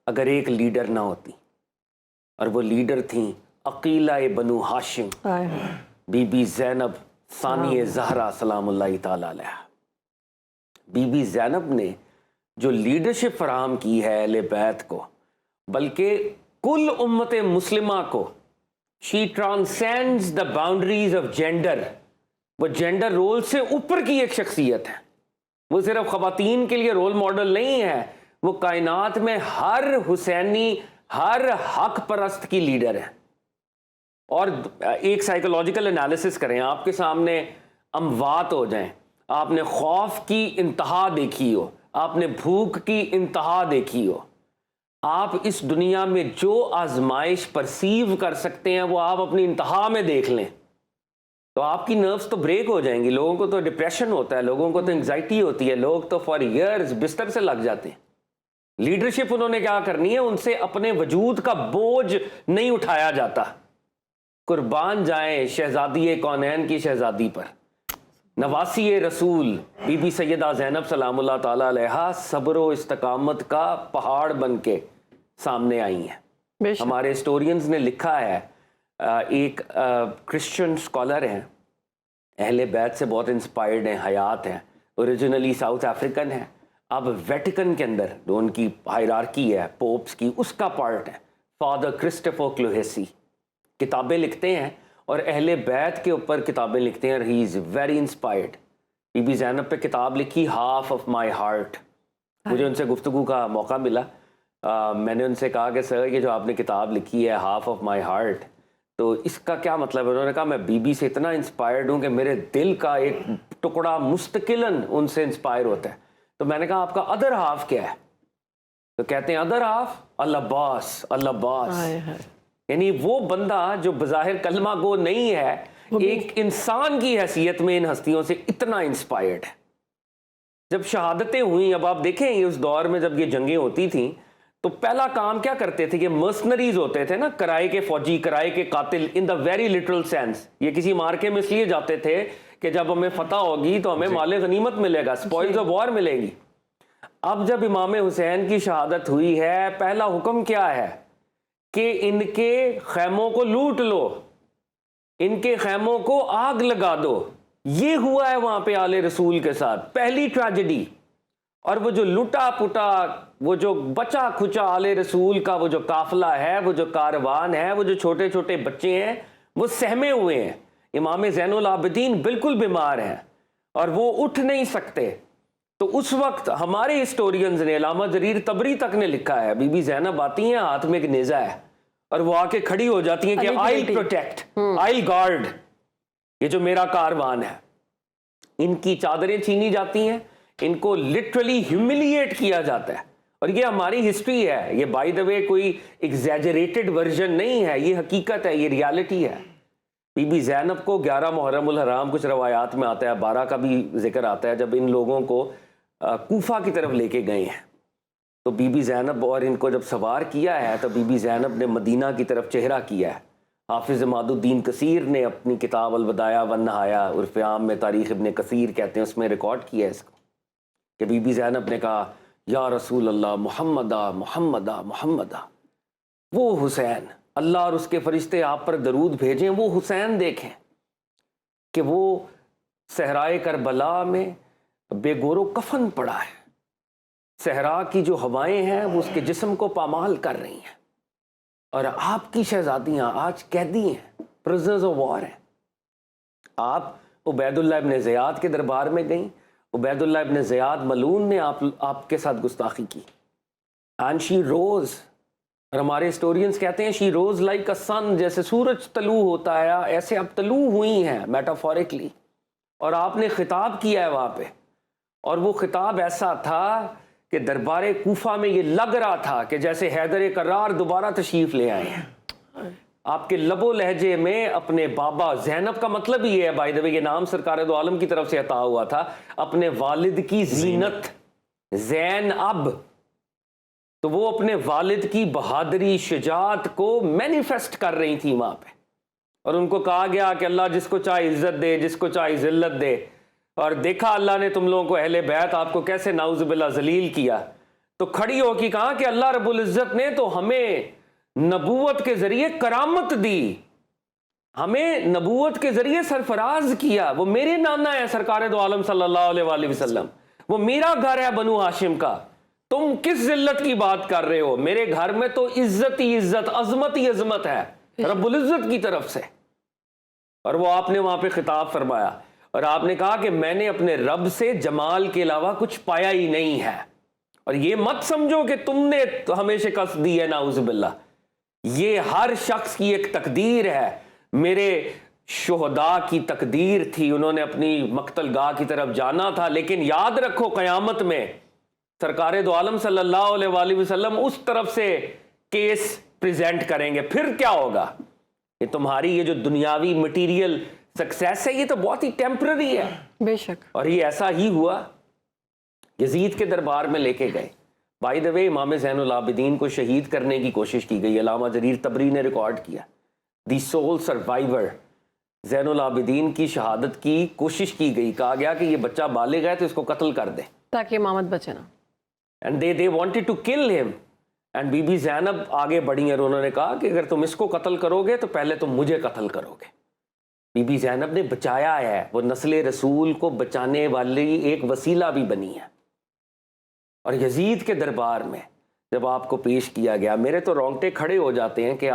अगर एक लीडर ना होती। और वो लीडर थी अकीला बनु हाशिम, बीबी ज़ैनब सानी ज़हरा सलामुल्लाहि ताला अलैहा। बीबी ज़ैनब ने जो लीडरशिप फराहम की है अहले बैत को, बल्कि कुल उम्मत मुस्लिमा को, she transcends the boundaries of gender. वो जेंडर रोल से ऊपर की एक शख्सियत है। वो सिर्फ ख़वातीन के लिए रोल मॉडल नहीं है, वो कायनात में हर हुसैनी, हर हक परस्त की लीडर है। और एक साइकोलॉजिकल एनालिसिस करें, आपके सामने अमवात हो जाएं, आपने खौफ की इंतहा देखी हो, आपने भूख की इंतहा देखी हो, आप इस दुनिया में जो आजमाइश परसीव कर सकते हैं वो आप अपनी इंतहा में देख लें, तो आपकी नर्व्स तो ब्रेक हो जाएंगी। लोगों को तो डिप्रेशन होता है, लोगों को तो एंग्जाइटी होती है, लोग तो फॉर ईयर्स बिस्तर से लग जाते हैं। लीडरशिप उन्होंने क्या करनी है, उनसे अपने वजूद का बोझ नहीं उठाया जाता। कुर्बान जाएं शहजादी कौनैन की शहजादी पर, नवासी रसूल बीबी सैयदा ज़ैनब सलामुल्लाह ताला अलैहा सब्र व इस्तकामत का पहाड़ बन के सामने आई हैं। हमारे हिस्टोरियंस ने लिखा है, एक क्रिश्चियन स्कॉलर हैं, अहले बैत से बहुत इंस्पायर्ड हैं, हयात हैं, ओरिजिनली साउथ अफ्रीकन है, अब वेटिकन के अंदर जो उनकी हायरार्की है पोप्स की, उसका पार्ट है। फादर क्रिस्टोफर क्लूहेसी किताबें लिखते हैं और अहले बैत के ऊपर किताबें लिखते हैं। He is very inspired. बीबी ज़ैनब पे किताब लिखी हाफ ऑफ माई हार्ट। मुझे उनसे गुफ्तगू का मौका मिला, मैंने उनसे कहा कि सर ये जो आपने किताब लिखी है हाफ ऑफ माई हार्ट, तो इसका क्या मतलब है। उन्होंने कहा मैं बीबी से इतना इंस्पायर्ड हूँ कि मेरे दिल का एक टुकड़ा मुस्तकिलन उनसे इंस्पायर होता है। तो मैंने कहा आपका अदर हाफ क्या है, तो कहते हैं अदर हाफ अल्लाबास, अल्लाबास, यानी वो बंदा जो बज़ाहिर कलमा गो नहीं है, एक इंसान की हैसियत में इन हस्तियों से इतना इंस्पायर्ड है। जब शहादतें हुई, अब आप देखें उस दौर में जब ये जंगें होती थी तो पहला काम क्या करते थे, ये मर्सनरीज होते थे ना, किराए के फौजी, किराए के कातिल, in the very literal sense. ये किसी मार्के में इसलिए जाते थे कि जब हमें फतह होगी तो हमें माले गनीमत मिलेगा, स्पॉइल्स ऑफ वॉर मिलेगी। अब जब इमाम हुसैन की शहादत हुई है, पहला हुक्म क्या है कि इनके खैमों को लूट लो, इनके खैमों को आग लगा दो। ये हुआ है वहां पे आले रसूल के साथ पहली ट्रेजेडी। और वो जो लुटा पुटा, वो जो बचा खुचा आले रसूल का वो जो काफिला है, वो जो कारवान है, वो जो छोटे छोटे बच्चे हैं, वो सहमे हुए हैं। इमाम ज़ैनुल आबिदीन बिल्कुल बीमार हैं और वो उठ नहीं सकते। तो उस वक्त हमारे हिस्टोरियंस ने, अल्लामा जरीर तबरी तक ने लिखा है, बीबी ज़ैनब आती हैं, हाथ में एक नेज़ा है और वो आके खड़ी हो जाती हैं कि आई प्रोटेक्ट, आई गार्ड, ये जो मेरा कारवान है। इनकी चादरें छीनी जाती हैं, इनको लिटरली ह्यूमिलिएट किया जाता है। और ये हमारी हिस्ट्री है, ये बाय द वे कोई एग्जैजरेटेड वर्जन नहीं है, ये हकीकत है, ये रियलिटी है। बीबी ज़ैनब को 11 मुहर्रमुल हराम, कुछ रवायात में आता है 12 का भी जिक्र आता है, जब इन लोगों को कूफा की तरफ लेके गए हैं, तो बीबी ज़ैनब और इनको जब सवार किया है तो बीबी ज़ैनब ने मदीना की तरफ चेहरा किया है। हाफिज़ इमादुद्दीन कसीर ने अपनी किताब अल-बदाया वन नहाया, उर्फ़ आम में तारीख़ इब्न कसीर कहते हैं, उसमें रिकॉर्ड किया है इसको कि बीबी ज़ैनब ने कहा या रसूल अल्लाह मुहम्मदा मुहम्मदा मुहम्मदा। वो हुसैन, अल्लाह और उसके फरिश्ते आप पर दरूद भेजें, वो हुसैन देखें कि वो सहराए करबला में बेगोरो कफन पड़ा है। सहरा की जो हवाएं हैं वो उसके जिस्म को पामाल कर रही हैं, और आपकी शहजादियां आज कैदी हैं, प्रिजनर्स ऑफ वॉर हैं। आप उबैदुल्लाह इब्न ज़ियाद के दरबार में गई, उबैदुल्लाह इब्न ज़ियाद मलून ने आपके साथ गुस्ताखी की, एंड शी रोज, और हमारे हिस्टोरियंस कहते हैं शी रोज लाइक अ सन, जैसे सूरज तलू होता है ऐसे आप तलू हुई हैं मेटाफोरिकली, और आपने खिताब किया है वहाँ पे, और वो खिताब ऐसा था कि दरबार कूफा में ये लग रहा था कि जैसे हैदर करार दोबारा तशरीफ ले आए हैं। आपके लबो लहजे में अपने बाबा, ज़ैनब का मतलब ही है बाय द वे, ये नाम सरकार दो आलम की तरफ से अता हुआ था, अपने वालिद की जीनत ज़ैन अब, तो वो अपने वालिद की बहादुरी शुजात को मैनिफेस्ट कर रही थी वहां पे, और उनको कहा गया कि अल्लाह जिसको चाहे इज्जत दे, जिसको चाहे जिल्लत दे, और देखा अल्लाह ने तुम लोगों को, अहले बैत आपको कैसे नाउज़ुबिल्लाह जलील किया। तो खड़ी होकर कहा कि अल्लाह रब्बुल इज्जत ने तो हमें नबूवत के जरिए करामत दी, हमें नबूवत के जरिए सरफराज किया। वो मेरे नाना है सरकार दो आलम सल्लल्लाहु अलैहि वसल्लम, वो मेरा घर है बनु हाशिम का, तुम किस जिल्लत की बात कर रहे हो? मेरे घर में तो इज्जत ही इज्जत, अजमत ही अजमत है रब्बुल इज्जत की तरफ से। और वो आपने वहां पे खिताब फरमाया, और आपने कहा कि मैंने अपने रब से जमाल के अलावा कुछ पाया ही नहीं है, और ये मत समझो कि तुमने तो हमें शिकस्त दी है, नाउज़ुबिल्लाह, ये हर शख्स की एक तकदीर है। मेरे शुहदा की तकदीर थी, उन्होंने अपनी मक्तलगाह की तरफ जाना था, लेकिन याद रखो क़यामत में सरकार दो आलम सल्लल्लाहु अलैहि वसल्लम उस तरफ से केस प्रेजेंट करेंगे, फिर क्या होगा? ये तुम्हारी ये जो दुनियावी मटीरियल सक्सेस है ये तो बहुत ही टेम्पररी है, बेशक। और ये ऐसा ही हुआ, यजीद के दरबार में लेके गए। बाय द वे इमाम ज़ैनुल आबिदीन को शहीद करने की कोशिश की गई, अल्लामा जरीर तबरी ने रिकॉर्ड किया, दी सोल सर्वाइवर, ज़ैनुल आबिदीन की शहादत की कोशिश की गई, कहा गया कि ये बच्चा बालिग है तो इसको कत्ल कर दे ताकि इमामत बचे ना, and they wanted to kill him, and बीबी ज़ैनब आगे बढ़ी और उन्होंने कहा कि अगर तुम इसको कत्ल करोगे तो पहले तुम मुझे कत्ल करोगे। बीबी ज़ैनब ने बचाया है, वो नस्ल रसूल को बचाने वाली एक वसीला भी बनी है। और यजीद के दरबार में जब आपको पेश किया गया, मेरे तो रोंगटे खड़े हो जाते हैं कि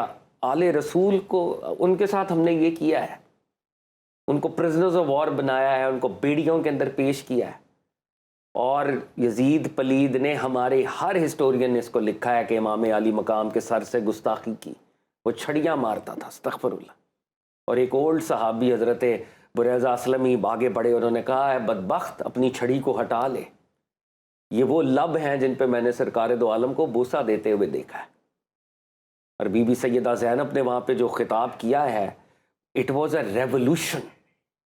आले रसूल को, उनके साथ हमने ये किया है, उनको प्रिजनर्स ऑफ वॉर बनाया है, उनको बेड़ियों के अंदर पेश किया है। और यजीद पलीद ने, हमारे हर हिस्टोरियन ने इसको लिखा है कि इमाम अली मकाम के सर से गुस्ताखी की, वो छड़ियाँ मारता था, अस्तगफिरुल्लाह। और एक ओल्ड सहाबी हज़रत बुरैज़ा असलमी आगे बढ़े, उन्होंने कहा है बदबख्त अपनी छड़ी को हटा ले, ये वो लब हैं जिन पे मैंने सरकार दो आलम को बोसा देते हुए देखा है। और बीबी सैयदा ज़ैनब ने वहाँ पे जो खिताब किया है, it was a revolution,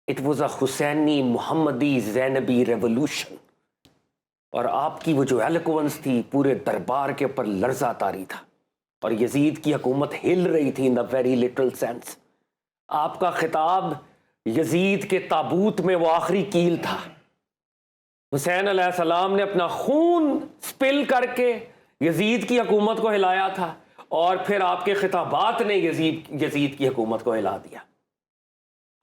it was a हुसैनी मोहम्मदी ज़ैनबी रेवोल्यूशन। और आपकी वो जो एलोक्वेंस थी पूरे दरबार के ऊपर लर्जा तारी था, और यजीद की हुकूमत हिल रही थी in the very literal sense. आपका खिताब यजीद के ताबूत में वो आखिरी कील था, हुसैन अलैहिस्सलाम ने अपना खून स्पिल करके यजीद की हुकूमत को हिलाया था, और फिर आपके खिताबात ने यजीद की हुकूमत को हिला दिया।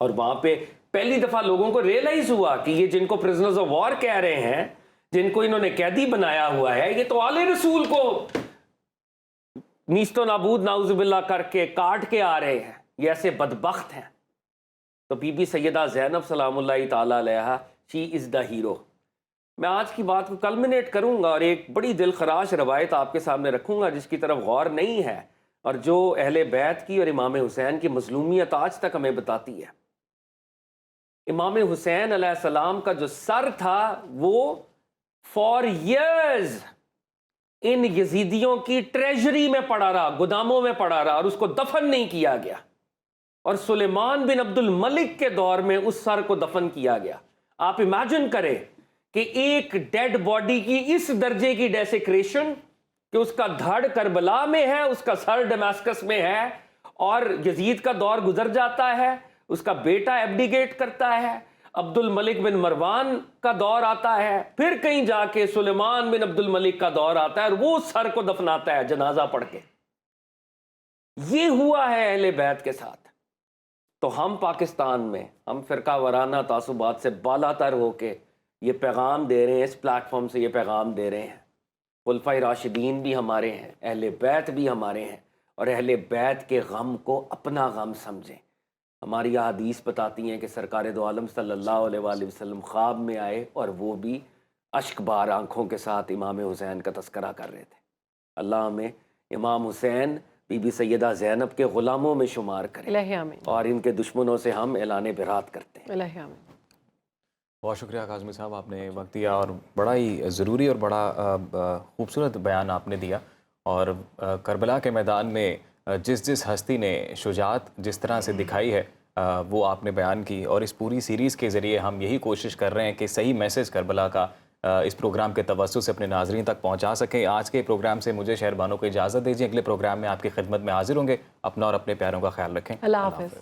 और वहां पे पहली दफा लोगों को रियलाइज हुआ कि ये जिनको प्रिजनर्स ऑफ वॉर कह रहे हैं, जिनको इन्होंने कैदी बनाया हुआ है, ये तो आले रसूल को नीस्तो नाबूद नाउजुबिल्लाह करके काट के आ रहे हैं, ये ऐसे बदबख्त हैं। तो बीबी सैयदा ज़ैनब सलामुल्लाहि ताला अलैहा, शी इज़ द हीरो। मैं आज की बात को कल्मिनेट करूंगा और एक बड़ी दिलखराश रवायत आपके सामने रखूंगा जिसकी तरफ गौर नहीं है, और जो अहले बैत की और इमाम हुसैन की मजलूमियत आज तक हमें बताती है। इमाम हुसैन अलैहिस्सलाम का जो सर था वो फॉर ईयर्स इन यजीदियों की ट्रेजरी में पड़ा रहा, गोदामों में पड़ा रहा, और उसको दफन नहीं किया गया। और सुलेमान बिन अब्दुल मलिक के दौर में उस सर को दफन किया गया। आप इमेजिन करें कि एक डेड बॉडी की इस दर्जे की डेसिक्रेशन कि उसका धड़ करबला में है, उसका सर दमास्कस में है, और यजीद का दौर गुजर जाता है, उसका बेटा एब्डिकेट करता है, अब्दुल मलिक बिन मरवान का दौर आता है, फिर कहीं जाके सुलेमान बिन अब्दुल मलिक का दौर आता है, और वो सर को दफनाता है जनाजा पढ़ के। ये हुआ है अहले बैत के साथ। तो हम पाकिस्तान में हम फ़िरका वराना तासुबात से बालातर होके ये पैगाम दे रहे हैं, इस प्लेटफॉर्म से ये पैगाम दे रहे हैं। खुलफाए राशिदीन भी हमारे हैं, अहले बैत भी हमारे हैं, और अहले बैत के गम को अपना गम समझें। हमारी हदीस बताती हैं कि सरकार दो आलम सल्लल्लाहु अलैहि वसल्लम ख्वाब में आए और वो भी अश्कबार आँखों के साथ इमाम हुसैन का तस्करा कर रहे थे। अल्लाह हमें इमाम हुसैन बीबी सैयदा ज़ैनब के ग़ुलामों में शुमार करें और इनके दुश्मनों से हम ऐलान बिरात करते हैं। बहुत शुक्रिया काज़मी साहब, आपने वक्त दिया और बड़ा ही ज़रूरी और बड़ा खूबसूरत बयान आपने दिया। और करबला के मैदान में जिस हस्ती ने शुजाअत जिस तरह से दिखाई है वो आपने बयान की, और इस पूरी सीरीज़ के ज़रिए हम यही कोशिश कर रहे हैं कि सही मैसेज करबला का इस प्रोग्राम के तवज्जुह से अपने नाज़रीन तक पहुंचा सकें। आज के प्रोग्राम से मुझे शहरबानों को इजाज़त दीजिए। अगले प्रोग्राम में आपकी खिदमत में हाजिर होंगे। अपना और अपने प्यारों का ख्याल रखें। अल्लाह हाफ़िज़।